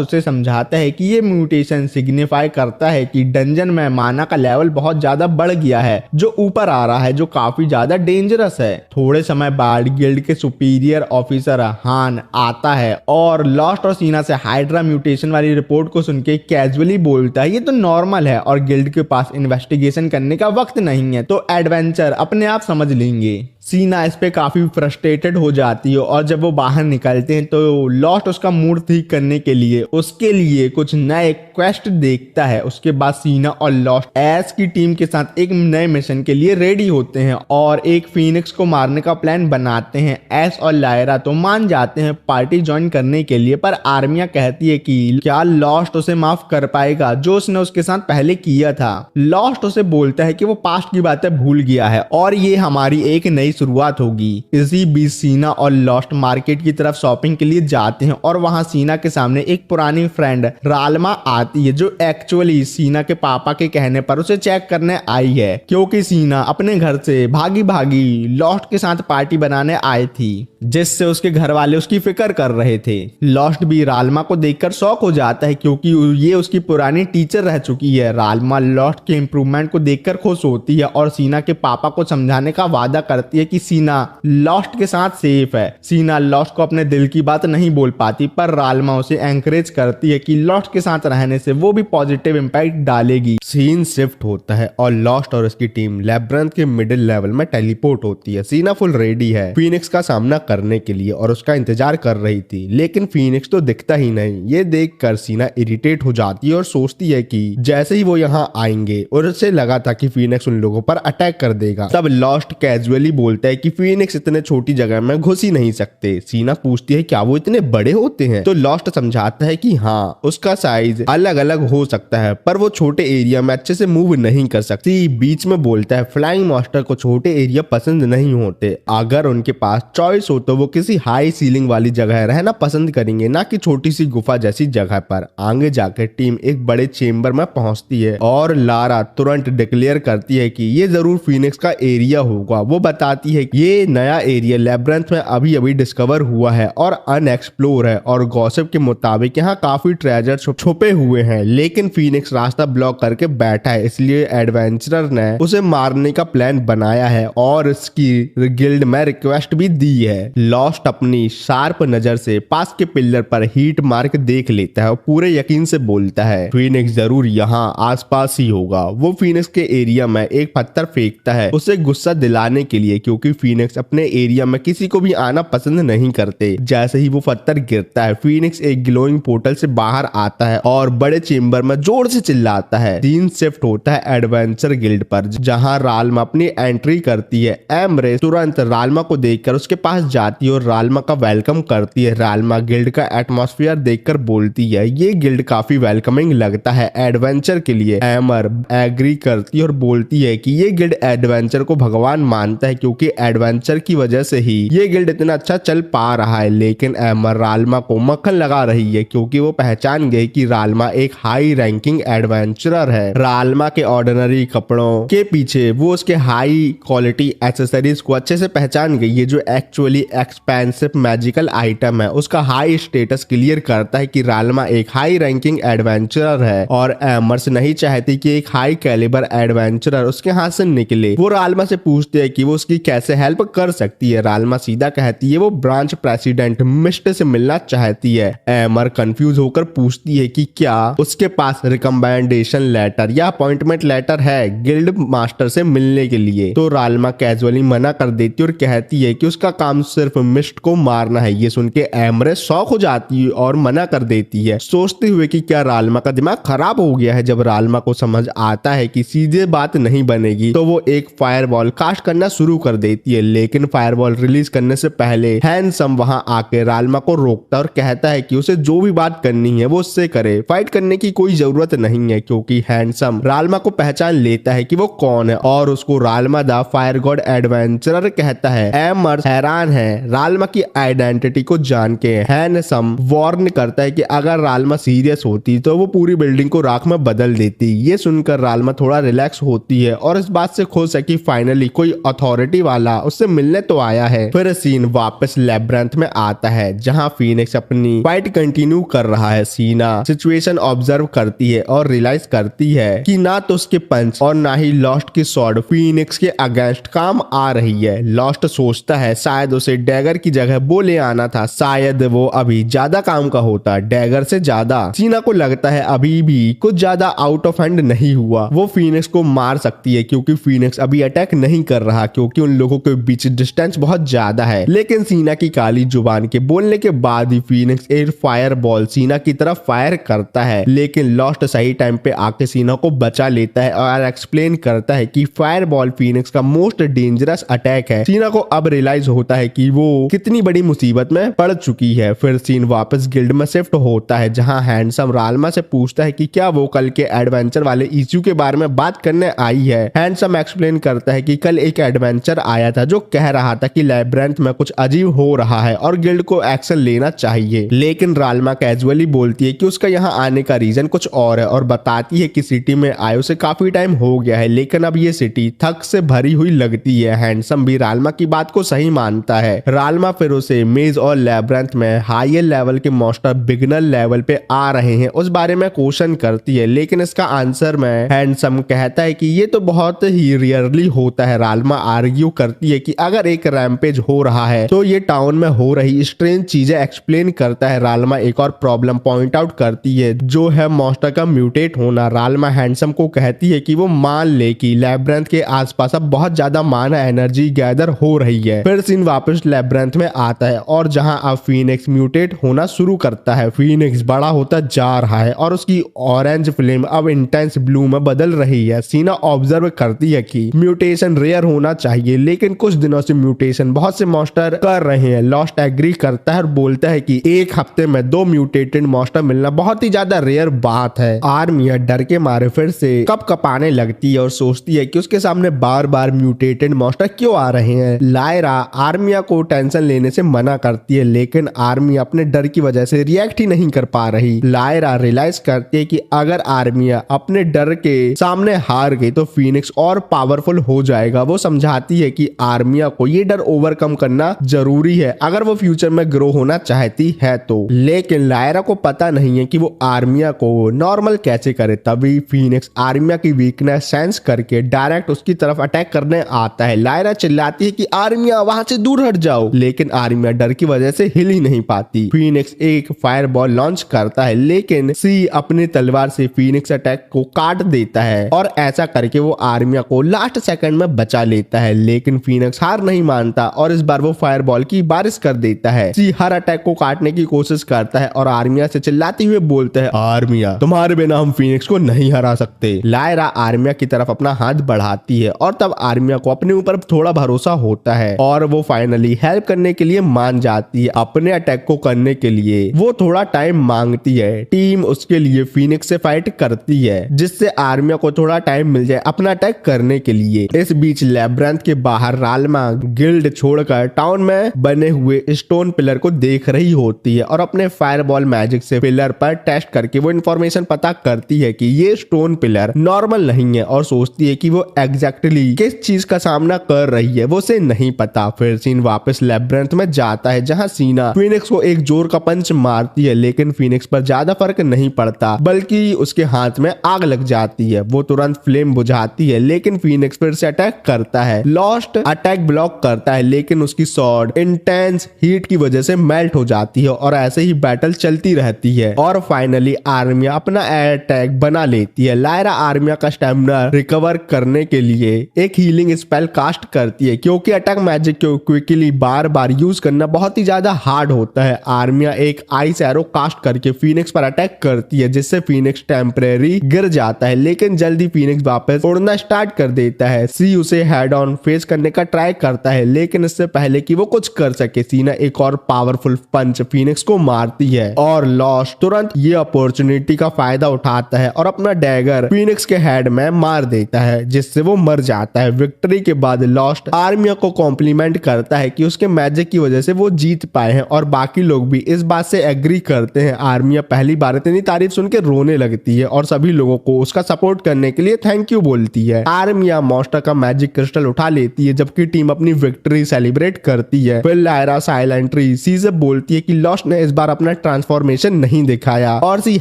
उसे समझाता है कि ये म्यूटेशन सिग्निफाई करता है कि डंजन में माना का लेवल बहुत ज्यादा बढ़ गया है जो ऊपर आ रहा है, जो काफी ज्यादा डेंजरस है। थोड़े समय बाद गिल्ड के सुपीरियर ऑफिसर हान आता है और लॉस्ट और सीना से हाइड्रा म्यूटेशन वाली रिपोर्ट को सुन के कैजुअली बोलता है ये तो नॉर्मल है और गिल्ड के पास इन्वेस्टिगेशन करने का वक्त नहीं है, तो एडवेंचर अपने आप समझ लेंगे। सीना इस पे काफी फ्रस्ट्रेटेड हो जाती है और जब वो बाहर निकलते हैं तो लॉस्ट उसका मूड ठीक करने के लिए उसके लिए कुछ नए क्वेस्ट देखता है। उसके बाद सीना और लॉस्ट एस की टीम के साथ एक नए मिशन के लिए रेडी होते हैं और एक फीनिक्स को मारने का प्लान बनाते हैं। एस और लायरा तो मान जाते हैं पार्टी ज्वाइन करने के लिए, पर आर्मिया कहती है कि क्या लॉस्ट उसे माफ कर पाएगा जो उसने उसके साथ पहले किया था। लॉस्ट उसे बोलता है कि वो पास्ट की बातें भूल गया है और ये हमारी एक नई शुरुआत होगी। इसी बीच सीना और लॉस्ट मार्केट की तरफ शॉपिंग के लिए जाते हैं और वहां सीना के सामने एक पुरानी फ्रेंड रालमा आती है जो एक्चुअली सीना के पापा के कहने पर उसे चेक करने आई है, क्योंकि सीना अपने घर से भागी भागी लॉस्ट के साथ पार्टी बनाने आई थी जिससे उसके घर वाले उसकी फिक्र कर रहे थे। लॉस्ट भी रालमा को देखकर शॉक हो जाता है क्योंकि ये उसकी पुरानी टीचर रह चुकी है। रालमा लॉस्ट के इम्प्रूवमेंट को देखकर खुश होती है और सीना के पापा को समझाने का वादा करती है कि सीना लॉस्ट के साथ सेफ है। सीना लॉस्ट को अपने दिल की बात नहीं बोल पाती, पर रालमा उसे एंकरेज करती है कि लॉस्ट के साथ रहने से वो भी पॉजिटिव इंपैक्ट डालेगी। सीन शिफ्ट होता है और लॉस्ट और उसकी टीम लैब्रिंथ के मिडिल लेवल में टेलीपोर्ट होती है। सीना फुल रेडी है फीनिक्स का सामना करने के लिए और उसका इंतजार कर रही थी, लेकिन फीनिक्स तो दिखता ही नहीं। ये देखकर सीना इरिटेट हो जाती है और सोचती है कि जैसे ही वो यहाँ आएंगे और उसे लगा था कि फीनिक्स उन लोगों पर अटैक कर देगा। तब लॉस्ट कैजुअली बोलता है कि फीनिक्स इतने छोटी जगह में घुस ही नहीं सकते। सीना पूछती है क्या वो इतने बड़े होते हैं, तो लॉस्ट समझाता है कि हाँ उसका साइज अलग अलग हो सकता है पर वो छोटे एरिया में अच्छे से मूव नहीं कर सकती। बीच में बोलता है फ्लाइंग मास्टर को छोटे एरिया पसंद नहीं होते, अगर उनके पास चॉइस हो तो वो किसी हाई सीलिंग वाली जगह रहना पसंद करेंगे, ना कि छोटी सी गुफा जैसी जगह पर। आगे जाकर टीम एक बड़े चेम्बर में पहुंचती है और लारा तुरंत डिक्लेयर करती है कि ये जरूर फीनिक्स का एरिया होगा। वो बताती है कि ये नया एरिया लैब्रिंथ में अभी अभी डिस्कवर हुआ है और अनएक्सप्लोर है और गॉसिप के मुताबिक यहाँ काफी ट्रेजर छुपे हुए हैं, लेकिन फीनिक्स रास्ता ब्लॉक करके बैठा है, इसलिए एडवेंचरर ने उसे मारने का प्लान बनाया है और इसकी गिल्ड में रिक्वेस्ट भी दी है। लॉस्ट अपनी शार्प नजर से पास के पिलर पर हीट मार्क देख लेता है और पूरे यकीन से बोलता है फीनिक्स जरूर यहाँ आसपास ही होगा। वो फीनिक्स के एरिया में एक पत्थर फेंकता है उसे गुस्सा दिलाने के लिए, क्योंकि फीनिक्स अपने एरिया में किसी को भी आना पसंद नहीं करते। जैसे ही वो पत्थर गिरता है फीनिक्स एक ग्लोइंग पोर्टल से बाहर आता है और बड़े चेम्बर में जोर से चिल्लाता है। सीन शिफ्ट होता है एडवेंचर गिल्ड पर जहां रालमा अपनी एंट्री करती है। एमरेस तुरंत रालमा को देखकर उसके पास जाती है और रालमा का वेलकम करती है। रालमा गिल्ड का एटमॉस्फेयर देखकर बोलती है ये गिल्ड काफी वेलकमिंग लगता है एडवेंचर के लिए। एमर एग्री करती है और बोलती है कि ये गिल्ड एडवेंचर को भगवान मानता है क्योंकि एडवेंचर की वजह से ही ये गिल्ड इतना अच्छा चल पा रहा है। लेकिन एमर रालमा को मक्खन लगा रही है क्योंकि वो पहचान गई कि रालमा एक हाई रैंकिंग एडवेंचरर है। रालमा के ऑर्डिनरी कपड़ों के पीछे वो उसके हाई क्वालिटी एक्सेसरीज को अच्छे से पहचान गई है जो एक्चुअली एक्सपेंसिव मैजिकल आइटम है। उसका हाई स्टेटस क्लियर करता है कि रालमा एक हाई रैंकिंग एडवेंचरर है और एमर्स नहीं चाहती कि एक हाई कैलिबर एडवेंचरर उसके हाथ से निकले। वो रालमा से पूछते हैं कि वो उसकी कैसे हेल्प कर सकती है। रालमा सीधा कहती है वो ब्रांच प्रेसिडेंट मिस्ट से मिलना चाहती है। एमर कंफ्यूज होकर पूछती है कि क्या उसके पास रिकमेंडेशन लेटर या अपॉइंटमेंट लेटर है गिल्ड मास्टर से मिलने के लिए, तो रालमा कैजुअली मना कर देती है और कहती है कि उसका काम सिर्फ मिस्ट को मारना है। ये सुन के एमरेस शॉक हो जाती है और मना कर देती है, सोचते हुए कि क्या रालमा का दिमाग खराब हो गया है। जब रालमा को समझ आता है कि सीधे बात नहीं बनेगी तो वो एक फायरबॉल कास्ट करना शुरू कर देती है, लेकिन फायरबॉल रिलीज करने से पहले हैंडसम वहां आके रालमा को रोकता है और कहता है कि उसे जो भी बात करनी है वो उससे करे, फाइट करने की कोई जरूरत नहीं है, क्योंकि हैंडसम रालमा को पहचान लेता है कि वो कौन है और उसको रालमा द फायर गॉड एडवेंचरर कहता है। एमर्स हैरान है रालमा की आइडेंटिटी को जान के। हैंडसम वार्न करता है कि अगर रालमा सीरियस होती तो वो पूरी बिल्डिंग को राख में बदल देती। ये सुनकर रालमा थोड़ा रिलैक्स होती है और इस बात से खुश है कि फाइनली कोई अथॉरिटी वाला उससे मिलने तो आया है। फिर सीन वापस लैब्रिंथ में आता है जहां फीनिक्स अपनी फाइट कंटिन्यू कर रहा है। सीना सिचुएशन ऑब्जर्व करती है और रियलाइज करती है कि ना तो उसके पंच और ना ही लॉस्ट की स्वॉर्ड फीनिक्स के अगेंस्ट काम आ रही है। लॉस्ट सोचता है शायद उसे डैगर की जगह वो ले आना था, शायद वो अभी ज्यादा काम का होता डैगर से ज्यादा। सीना को लगता है अभी भी कुछ ज्यादा आउट ऑफ हैंड नहीं हुआ, वो फीनिक्स को मार सकती है क्योंकि फीनिक्स अभी अटैक नहीं कर रहा क्योंकि उन लोगों के बीच डिस्टेंस बहुत ज्यादा है। लेकिन सीना की काली जुबान के बोलने के बाद ही फीनिक्स एक फायर बॉल सीना की तरफ फायर करता है, लेकिन लॉस्ट सही टाइम पे आके सीना को बचा लेता है और एक्सप्लेन करता है कि फायर बॉल फीनिक्स का मोस्ट डेंजरस अटैक है। सीना को अब रियलाइज होता है कि वो कितनी बड़ी मुसीबत में पड़ चुकी है। फिर सीन वापस गिल्ड में शिफ्ट होता है जहां हैंडसम रालमा से पूछता है कि क्या वो कल के एडवेंचर वाले इश्यू के बारे में बात करने आई है। हैंडसम एक्सप्लेन करता है कि कल एक एडवेंचर आया था जो कह रहा था कि लैब्रिंथ में कुछ अजीब हो रहा है और गिल्ड को एक्शन लेना चाहिए, लेकिन रालमा कैजुअली बोलती है कि उसका यहाँ आने का रीजन कुछ और है और बताती है कि सिटी में आए उसे काफी टाइम हो गया है, लेकिन अब ये सिटी थक से भरी हुई लगती है। हैंडसम भी रालमा की बात को सही मानता है। रालमा फिर उसे मेज और लैब्रिंथ में हायर लेवल के मॉन्स्टर बिगिनर लेवल पे आ रहे हैं उस बारे में क्वेश्चन करती है, लेकिन इसका आंसर में हैंडसम कहता है कि ये तो बहुत ही रियरली होता है। रालमा आर्ग्यू करती है कि अगर एक रैम्पेज हो रहा है तो ये टाउन में हो रही स्ट्रेंज चीजें एक्सप्लेन करता है। रालमा एक और प्रॉब्लम पॉइंट आउट करती है जो है मॉन्स्टर का म्यूटेट होना। रालमा हैंडसम को कहती है कि वो मान ले कि लैब्रिंथ के आसपास अब बहुत ज्यादा माना एनर्जी गैदर हो रही है। फिर सीन वापस लैब्रिंथ में आता है और जहां अब फीनिक्स म्यूटेट होना शुरू करता है। फीनिक्स बड़ा होता जा रहा है और उसकी ऑरेंज फ्लेम अब इंटेंस ब्लू में बदल रही है। सीना ऑब्जर्व करती है कि म्यूटेशन रेयर होना चाहिए, लेकिन कुछ दिनों से म्यूटेशन बहुत से मॉन्स्टर कर रहे हैं। लॉस्ट एग्री करता है और बोलता है कि एक हफ्ते में 2 म्यूटेटेड मॉन्स्टर मिलना बहुत ही ज्यादा रेयर बात है। आर्मिया डर के मारे फिर से कप कपाने लगती है और सोचती है कि उसके सामने बार बार म्यूटेटेड मॉन्स्टर क्यों आ रहे हैं। लायरा आर्मिया को टेंशन लेने से मना करती है, लेकिन आर्मिया अपने डर की वजह से रिएक्ट ही नहीं कर पा रही। लायरा रियलाइज करती है कि अगर आर्मिया अपने डर के सामने हार गई तो फीनिक्स और पावरफुल हो जाएगा। वो समझाती है कि आर्मिया को ये डर ओवरकम करना जरूरी है अगर वो फ्यूचर में ग्रो होना चाहती है तो। लेकिन लायरा को पता नहीं है कि वो आर्मिया को नॉर्मल कैसे करे। तभी फीनिक्स आर्मिया की वीकनेस सेंस करके डायरेक्ट उसकी तरफ अटैक करने आता है। लायरा चिल्लाती है कि आर्मिया वहां से दूर हट जाओ, लेकिन आर्मिया डर की वजह से हिल ही नहीं पाती। फीनिक्स एक फायर बॉल लॉन्च करता है, लेकिन सी अपनी तलवार से फीनिक्स अटैक को काट देता है और ऐसा करके वो आर्मिया को लास्ट सेकंड में बचा लेता है। लेकिन फीनिक्स हार नहीं मानता और इस बार वो फायर बॉल की बारिश कर देता है। सी हर अटैक को काटने की कोशिश करता है और आर्मिया से चिल्लाते हुए बोलता है, आर्मिया तुम्हारे बिना हम फीनिक्स को नहीं हरा सकते। लायरा आर्मिया की तरफ अपना हाथ बढ़ाती है और तब आर्मिया को अपने ऊपर थोड़ा भरोसा होता है और वो फाइनली हेल्प करने के लिए मान जाती है। अपने अटैक को करने के लिए वो थोड़ा टाइम मांगती है। टीम उसके लिए फीनिक्स से फाइट करती है जिससे आर्मिया को थोड़ा टाइम मिल जाए अपना अटैक करने के लिए। इस बीच लैब्रिंथ के बाहर रालमा गिल्ड छोड़कर टाउन में बने हुए स्टोन पिलर को देख रही होती है और अपने फायरबॉल मैजिक से पिलर पर टेस्ट करके वो इंफॉर्मेशन पता करती है कि ये स्टोन पिलर नॉर्मल नहीं है और सोचती है कि वो एग्जैक्टली किस चीज का सामना कर रही है वो उसे नहीं पता। फिर सीन वापस लैब्रिंथ में जाता है जहां सीना फीनिक्स को एक जोर का पंच मारती है, लेकिन फीनिक्स पर ज्यादा फर्क नहीं पड़ता बल्कि उसके हाथ में आग लग जाती है। वो तुरंत फ्लेम बुझाती है, लेकिन फीनिक्स फिर से अटैक करता है। लॉस्ट अटैक ब्लॉक करता है, लेकिन उसकी स्वॉर्ड इंटेंस हीट की वजह से मेल्ट हो जाती है और ऐसे ही बैटल चलती रहती है और फाइनली आर्मिया अपना अटैक बना लेती है। लायरा आर्मिया का स्टैमिना रिकवर करने के लिए एक हीलिंग स्पेल कास्ट करती है क्योंकि अटैक मैजिक को क्विकली बार बार यूज करना बहुत ही ज्यादा हार्ड होता है। आर्मिया एक आइस एरो कास्ट करके फीनिक्स पर अटैक करती है, जिससे फीनिक्स टेम्परेरी गिर जाता है, लेकिन जल्दी फीनिक्स वापस उड़ना स्टार्ट कर देता है। सी उसे हेड ऑन फेस करने का ट्राई करता है, लेकिन इससे पहले कि वो कुछ कर सके सीना एक और पावरफुल पंच फीनिक्स को मारती है और लॉस्ट तुरंत ये अपॉर्चुनिटी का फायदा उठाता है और अपना डैगर फीनिक्स के हेड में मार देता है, जिससे वो मर जाता है। विक्ट्री के बाद लॉस्ट आर्मिया को कॉम्प्लीमेंट करता है कि उसके मैजिक की वजह से वो जीत पाए हैं और बाकी लोग भी इस बात से एग्री करते हैं। आर्मिया पहली बार इतनी तारीफ सुन के रोने लगती है और सभी लोगों को उसका सपोर्ट करने के लिए थैंक यू बोलती है। आर्मिया मॉन्स्टर का मैजिक क्रिस्टल उठा लेती है, जबकि टीम अपनी विक्ट्री सेलिब्रेट करती है। फिर लायरा साइलेंटली सी से बोलती है कि लॉस्ट ने इस बार अपना ट्रांसफॉर्मेशन नहीं दिखाया और सी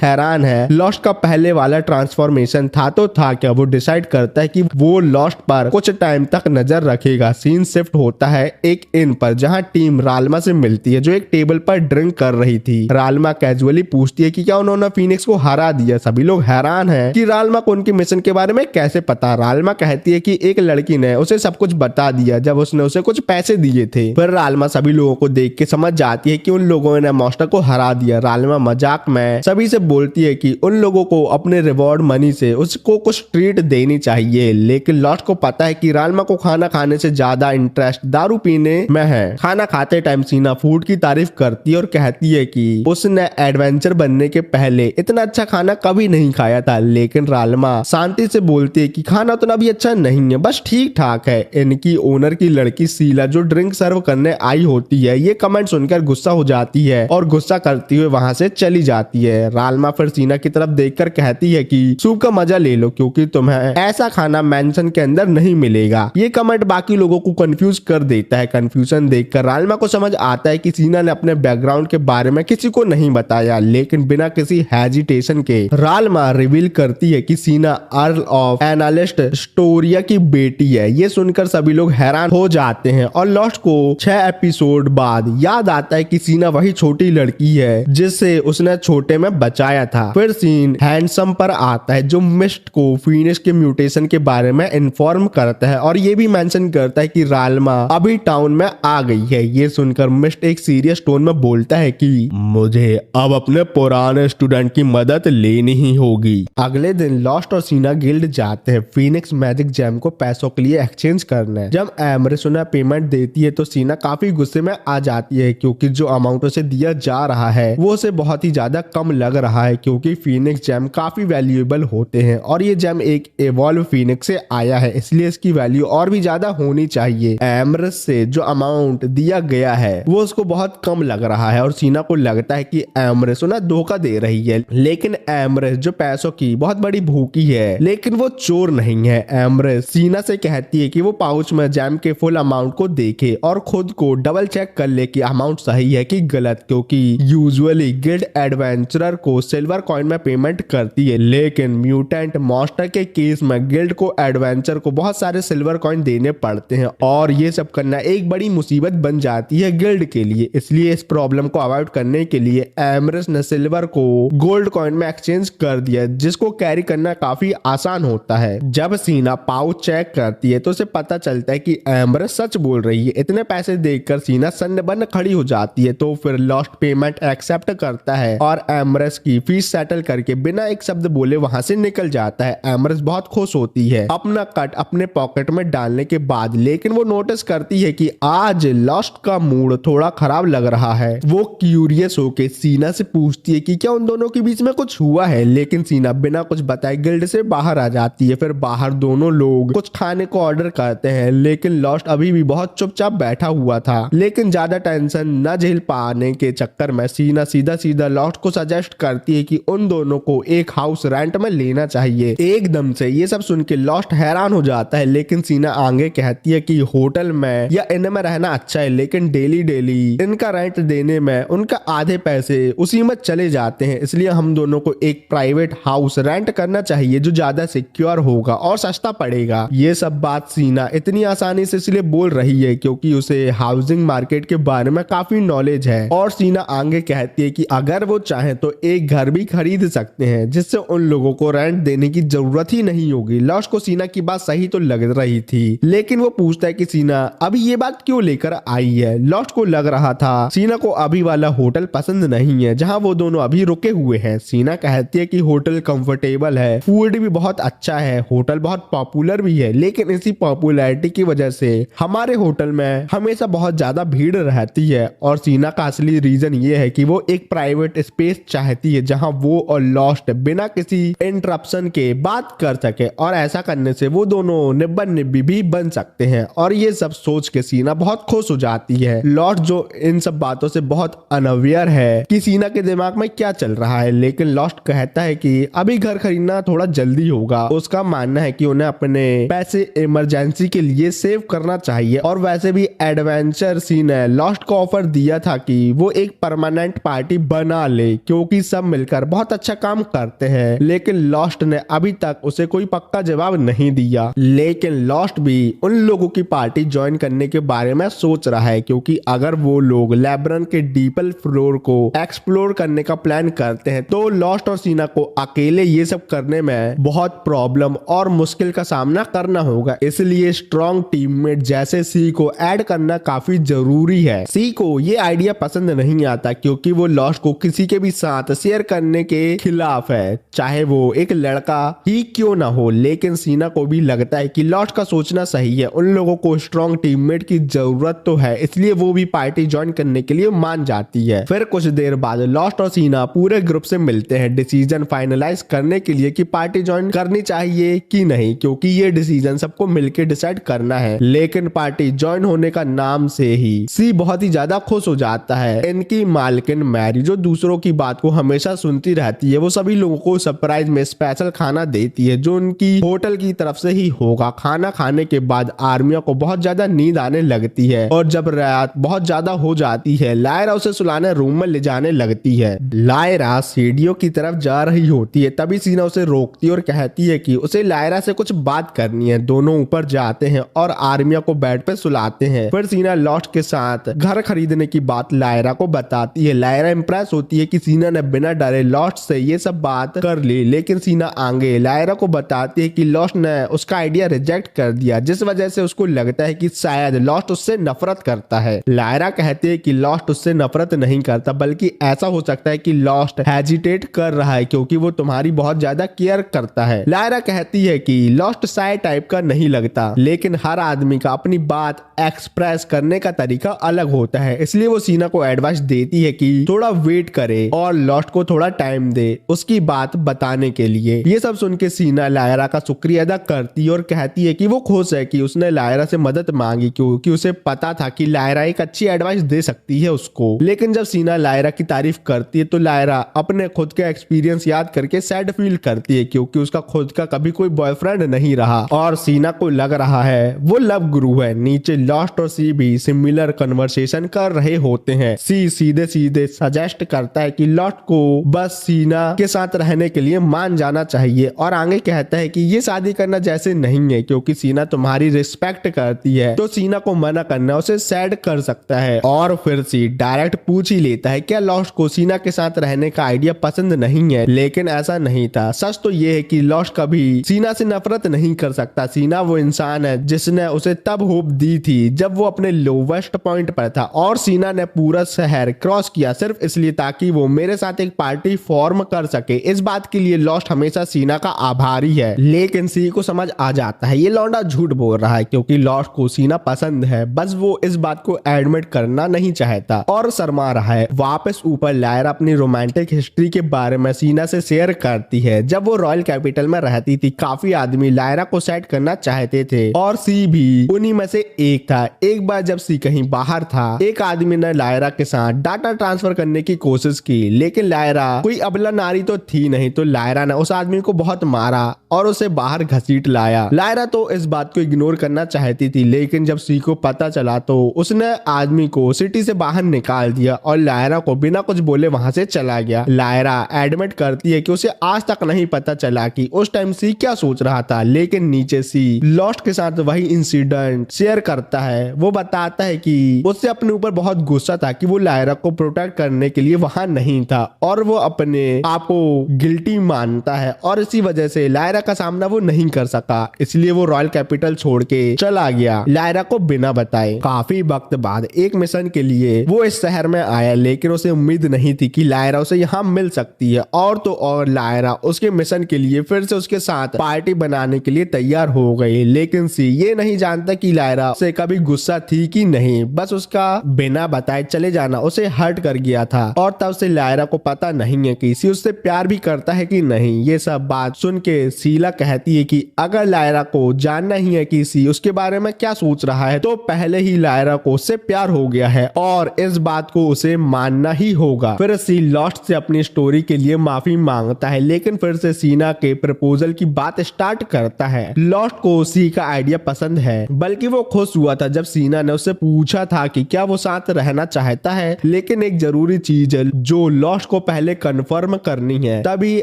हैरान है। लॉस्ट का पहले वाला ट्रांसफॉर्मेशन था तो था क्या? वो डिसाइड करता है कि वो लॉस्ट पर कुछ टाइम तक नजर रखेगा। सीन शिफ्ट होता है एक इन पर, जहां टीम रालमा से मिलती है जो एक टेबल पर ड्रिंक कर रही थी। रालमा कैजुअली पूछती है कि क्या उन्होंने फीनिक्स को हरा दिया। सभी लोग हैरान हैं कि रालमा को उनके मिशन के बारे में कैसे पता। रालमा कहती है कि एक लड़की ने उसे सब कुछ बता दिया जब उसने उसे कुछ पैसे दिए थे। फिर रालमा सभी लोगों को देख के समझ जाती है कि उन लोगों ने मॉन्स्टर को हरा दिया। रालमा मजाक में सभी से बोलती है कि उन लोगों को अपने रिवॉर्ड मनी से उसको कुछ ट्रीट देनी चाहिए, लेकिन लॉस्ट को पता है कि रालमा को खाना खाने से ज्यादा इंटरेस्ट दारू पीने में है। खाना खाते टाइम सीना फूड की तारीफ करती है और कहती है कि उसने एडवेंचर बनने के पहले इतना अच्छा खाना कभी नहीं खाया था, लेकिन रालमा शांति से बोलती है कि खाना उतना भी अच्छा नहीं है, बस ठीक ठाक है। इनकी ओनर की लड़की सीला जो ड्रिंक सर्व करने आई होती है, ये कमेंट सुनकर गुस्सा हो जाती है और गुस्सा करती हुए वहां से चली जाती है। रालमा फिर सीना की तरफ देखकर कहती है कि सूप का मजा ले लो, क्योंकि तुम्हें ऐसा खाना मेंशन के अंदर नहीं मिलेगा। ये कमेंट बाकी लोगों को कंफ्यूज कर देता है। कंफ्यूजन देखकर रालमा को समझ आता है कि सीना ने अपने बैकग्राउंड के बारे में किसी को नहीं बताया, लेकिन बिना किसी हेजिटेशन के रालमा रिवील करती है कि सीना अर्ल ऑफ एनालिस्ट स्टोरिया की बेटी है। ये सुनकर सभी लोग हैरान हो जाते हैं और लॉस्ट को 6 एपिसोड बाद याद आता है कि सीना वही छोटी लड़की है जिसे उसने छोटे में बचाया था। फिर सीन हैंडसम पर आता है जो मिस्ट को फीनिक्स के म्यूटेशन के बारे में इन्फॉर्म करता है और ये भी मेंशन करता है कि रालमा अभी टाउन में आ गई है। ये सुनकर मिस्ट एक सीरियस टोन में बोलता है कि मुझे अब अपने पुराने स्टूडेंट की मदद लेनी ही होगी। अगले दिन लॉस्ट और सीना गिल्ड जाते हैं फीनिक्स मैजिक जेम को पैसों के लिए एक्सचेंज करने। जब एमरेस उन्हें पेमेंट देती है तो सीना काफी गुस्से में आ जाती है, क्योंकि जो अमाउंट उसे दिया जा रहा है वो उसे बहुत ही ज्यादा कम लग रहा है, क्योंकि फीनिक्स जेम काफी वैल्यूएबल होते हैं और ये जेम एक एवॉल्व फीनिक्स से आया है, इसलिए इसकी वैल्यू और भी ज्यादा होनी चाहिए। एमरेस से जो अमाउंट दिया गया है वो उसको बहुत कम लग रहा है और सीना को लगता है कि एमरेस उन्हें धोखा दे रही है, लेकिन एमरेस जो पैसों की बहुत बड़ी भूखी है, लेकिन वो चोर नहीं है। एमरेस सीना से कहती है कि वो पाउच में जेम के फुल अमाउंट को देखे और खुद को डबल चेक कर ले कि अमाउंट सही है कि गलत, क्योंकि यूजुअली गिल्ड एडवेंचरर को सिल्वर कॉइन में पेमेंट करती है, लेकिन म्यूटेंट मॉन्स्टर के केस में गिल्ड को एडवेंचर को बहुत सारे सिल्वर कॉइन देने पड़ते हैं और ये सब करना एक बड़ी मुसीबत बन जाती है गिल्ड के लिए। इसलिए इस प्रॉब्लम को अवॉइड करने के लिए एमरेस ने सिल्वर को गोल्ड कॉइन में एक्सचेंज कर दिया, जिसको कैरी करना काफी आसान होता है। जब सीना पाउच चेक करती है तो उसे पता चलता है कि एमरेस सच बोल रही है। इतने पैसे देखकर सीना सन्न बन खड़ी हो जाती है, तो फिर लॉस्ट पेमेंट एक्सेप्ट करता है और एमरेस की फीस सेटल करके बिना एक शब्द बोले वहां से निकल जाता है। एमरेस बहुत खुश होती है अपना कट अपने पॉकेट में डालने के बाद, लेकिन वो नोटिस करती है कि आज लॉस्ट का मूड थोड़ा खराब लग रहा है। वो क्यूरियस होके सीना से पूछती है कि क्या उन दोनों के बीच में कुछ हुआ है, लेकिन सीना बिना कुछ बताए गिल्ड से बाहर आ जाती है। फिर बाहर दोनों लोग कुछ खाने को ऑर्डर करते हैं, लेकिन लॉस्ट अभी भी बहुत चुपचाप बैठा हुआ था। लेकिन ज्यादा टेंशन न झेल पाने के चक्कर में सीना सीधा सीधा लॉस्ट को सजेस्ट करती है कि उन दोनों को एक हाउस रेंट में लेना चाहिए। एकदम से ये सब सुन के लॉस्ट हैरान हो जाता है, लेकिन सीना आगे कहती है कि होटल में या इन में रहना अच्छा है, लेकिन डेली डेली इनका रेंट देने में उनका आधे पैसे उसी में चले जाते हैं, इसलिए हम दोनों को एक प्राइवेट हाउस रेंट करना चाहिए जो ज्यादा सिक्योर होगा और सस्ता पड़ेगा। ये सब बात सीना इतनी आसानी से इसलिए बोल रही है क्योंकि उसे हाउसिंग मार्केट के बारे में काफी नॉलेज है। और सीना आगे कहती है कि अगर वो चाहे तो एक घर भी खरीद सकते हैं, जिससे उन लोगों को रेंट देने की जरूरत ही नहीं होगी। लॉस्ट को सीना की बात सही तो लग रही थी, लेकिन वो पूछता पूछता है कि सीना अभी ये बात क्यों लेकर आई है। लॉस्ट को लग रहा था सीना को अभी वाला होटल पसंद नहीं है जहां वो दोनों अभी रुके हुए हैं। सीना कहती है कि होटल कंफर्टेबल है, फूड भी बहुत अच्छा है, होटल बहुत पॉपुलर भी है, लेकिन इसी पॉपुलैरिटी की वजह से हमारे होटल में हमेशा बहुत ज्यादा भीड़ रहती है। और सीना का असली रीजन ये है कि वो एक प्राइवेट स्पेस चाहती है जहां वो और लॉस्ट बिना किसी इंटरप्शन के बात कर सके, और ऐसा करने से वो दोनों निब्बा निब्बी भी बन सकते हैं। और ये सब सोच के सीना बहुत खुश हो जाती है। लॉस्ट जो इन सब बातों से बहुत अनअवेयर है कि सीना के दिमाग में क्या चल रहा है, लेकिन लॉस्ट कहता है कि अभी घर खरीदना थोड़ा जल्दी होगा। उसका मानना है कि उन्हें अपने पैसे इमरजेंसी के लिए सेव करना चाहिए। और वैसे भी एडवेंचर सीन है, लॉस्ट को ऑफर दिया था कि वो एक परमानेंट पार्टी बना ले क्योंकि सब मिलकर बहुत अच्छा काम करते हैं, लेकिन लॉस्ट ने अभी तक उसे कोई पक्का जवाब नहीं दिया। लेकिन लॉस्ट भी उन लोगों की पार्टी ज्वाइन करने के बारे में सोच रहा है, क्योंकि अगर वो लोग लैब्रन के डीपल फ्लोर को एक्सप्लोर करने का प्लान करते हैं तो लॉस्ट और सीना को अकेले ये सब करने में बहुत प्रॉब्लम और मुश्किल का सामना करना होगा। इसलिए स्ट्रॉन्ग टीममेट जैसे सी को ऐड करना काफी जरूरी है। सी को ये आइडिया पसंद नहीं आता क्योंकि वो लॉस्ट को किसी के भी साथ शेयर करने के खिलाफ है, चाहे वो एक लड़का ही क्यों ना हो। लेकिन सीना को भी लगता है कि लॉस्ट का सोचना सही है, उन लोगों को स्ट्रॉन्ग टीममेट की जरूरत तो है, इसलिए वो भी पार्टी ज्वाइन करने के लिए मान जाती है। फिर कुछ देर बाद लॉस्ट और सीना पूरे ग्रुप से मिलते हैं डिसीजन फाइनलाइज करने के लिए कि पार्टी ज्वाइन करनी चाहिए कि नहीं, क्योंकि ये डिसीजन सबको मिलकर डिसाइड करना है। लेकिन पार्टी ज्वाइन होने का नाम से ही सी बहुत ही ज्यादा खुश हो जाता है। इनकी मालकिन मैरी जो दूसरों की बात को हमेशा सुनती रहती है, वो सभी लोगों को सरप्राइज में स्पेशल खाना देती है जो उनकी होटल की तरफ से ही होगा। खाना खाने के बाद आर्मिया को बहुत ज्यादा नींद आने लगती है और जब रात बहुत ज्यादा हो जाती है लायरा उसे सुलाने रूम में ले जाने लगती है। लायरा सीढ़ियों की तरफ जा रही होती है, तभी सीना उसे रोकती है और कहती है कि उसे लायरा से कुछ बात करनी है। दोनों ऊपर जाते हैं और आर्मिया को बेड पे सुलाते हैं। फिर सीना लॉस्ट के साथ घर खरीदने की बात लायरा को बताती है। लायरा इंप्रेस होती है कि सीना ने बिना डरे लॉस्ट से ये सब बात कर ली, लेकिन सीना आगे लायरा को बताती है कि लॉस्ट ने उसका आइडिया रिजेक्ट कर दिया, जिस वजह से उसको लगता है कि शायद लॉस्ट उससे नफरत करता है। लायरा कहती है कि लॉस्ट उससे नफरत नहीं करता, बल्कि ऐसा हो सकता है कि लॉस्ट हेजिटेट कर रहा है क्योंकि वो तुम्हारी बहुत ज्यादा केयर करता है। लायरा कहती है कि लॉस्ट शाय टाइप का नहीं लगता, लेकिन हर आदमी का अपनी बात एक्सप्रेस करने का तरीका अलग होता है, इसलिए वो सीना को एडवाइस देती है कि थोड़ा वेट करे और लॉस्ट को थोड़ा टाइम दे उसकी बात बताने के लिए। ये सब सुन के सीना लायरा का शुक्रिया अदा करती है और कहती है कि वो खुश है कि उसने लायरा से मदद मांगी क्योंकि उसे पता था कि लायरा एक अच्छी एडवाइस दे सकती है उसको। लेकिन जब सीना लायरा की तारीफ करती है तो लायरा अपने खुद के एक्सपीरियंस याद करके सैड फील करती है क्योंकि उसका खुद का कभी कोई बॉयफ्रेंड नहीं रहा और सीना को लग रहा है वो लव गुरु है। नीचे लॉस्ट और सी भी सिमिलर कन्वर्सेशन कर रहे होते हैं। सी सीधे सीधे सजेस्ट करता है कि लॉस्ट को बस सीना के साथ रहने के लिए मान जाना चाहिए और आगे कहता है कि ये शादी करना जैसे नहीं है क्योंकि सीना तुम्हारी रिस्पेक्ट करती है, तो सीना को मना करना उसे सैड कर सकता है। और फिर सी डायरेक्ट पूछ ही लेता है क्या लॉस्ट को सीना के साथ रहने का आइडिया पसंद नहीं है, लेकिन ऐसा नहीं था। सच तो ये है कि लॉस्ट कभी सीना से नफरत नहीं कर सकता। सीना वो इंसान है जिसने उसे तब होप दी थी जब वो अपने लोवेस्ट पॉइंट पर था और सीना ने पूरा शहर क्रॉस किया सिर्फ इसलिए ताकि वो मेरे साथ एक पार्टी फॉर्म कर सके। इस बात के लिए लॉस्ट हमेशा सीना का आभारी है, लेकिन सी को समझ आ जाता है ये लौंडा झूठ बोल रहा है क्योंकि लॉस्ट को सीना पसंद है, बस वो इस बात को एडमिट करना नहीं चाहता और शर्मा रहा है। वापस ऊपर लायरा अपनी रोमांटिक हिस्ट्री के बारे में सीना से शेयर करती है। जब वो रॉयल कैपिटल में रहती थी काफी आदमी लायरा को सेट करना चाहते थे और सी भी उन्हीं में से एक था। एक बार जब सी कहीं बाहर था एक आदमी ने लायरा के साथ डाटा ट्रांसफर करने की कोशिश की, लेकिन लायरा कोई अबला नारी तो थी नहीं, तो लायरा ने उस आदमी को बहुत मारा और उसे बाहर घसीट लाया। लायरा तो इस बात को इग्नोर करना चाहती थी, लेकिन जब सी को पता चला तो उसने आदमी को सिटी से बाहर निकाल दिया और लायरा को बिना कुछ बोले वहां से चला गया। लायरा एडमिट करती है कि उसे आज तक नहीं पता चला कि उस टाइम सी क्या सोच रहा था, लेकिन नीचे सी लॉस्ट के साथ वही इंसिडेंट शेयर करता है। वो बताता है कि उससे अपने ऊपर बहुत गुस्सा था कि वो लायरा को प्रोटेक्ट करने के लिए वहां नहीं था और वो अपने आप को गिल्टी मानता है और इसी वजह से लायरा का सामना वो नहीं कर सका, इसलिए वो रॉयल कैपिटल छोड़ के चला गया लायरा को बिना बताए। काफी वक्त बाद एक मिशन के लिए वो इस शहर में आया, लेकिन उसे उम्मीद नहीं थी कि लायरा उसे यहाँ मिल सकती है। और तो और लायरा उसके मिशन के लिए फिर से उसके साथ पार्टी बनाने के लिए तैयार हो गई, लेकिन सी ये नहीं जानता कि लायरा से कभी गुस्सा थी कि नहीं, बस उसका बिना बताए चले जाना उसे हर्ट कर गया था। और तब से लायरा को पता नहीं है कि सी उससे प्यार भी करता है कि नहीं। ये सब बात सुन के शीला कहती है कि अगर लायरा को जानना ही है कि सी उसके बारे में क्या सोच रहा है, तो पहले ही लायरा को उससे प्यार हो गया है और इस बात को उसे मानना ही होगा। फिर सी लॉस्ट से अपनी स्टोरी के लिए माफी मांगता है, लेकिन फिर से सीना के प्रपोजल की बात स्टार्ट करता है। लॉस्ट को सी का आइडिया पसंद है, बल्कि वो खुश हुआ था जब सीना ने उससे पूछा था कि क्या वो साथ रहना चाहता है। लेकिन एक जरूरी चीज है जो लॉस्ट को पहले कंफर्म करनी है। तभी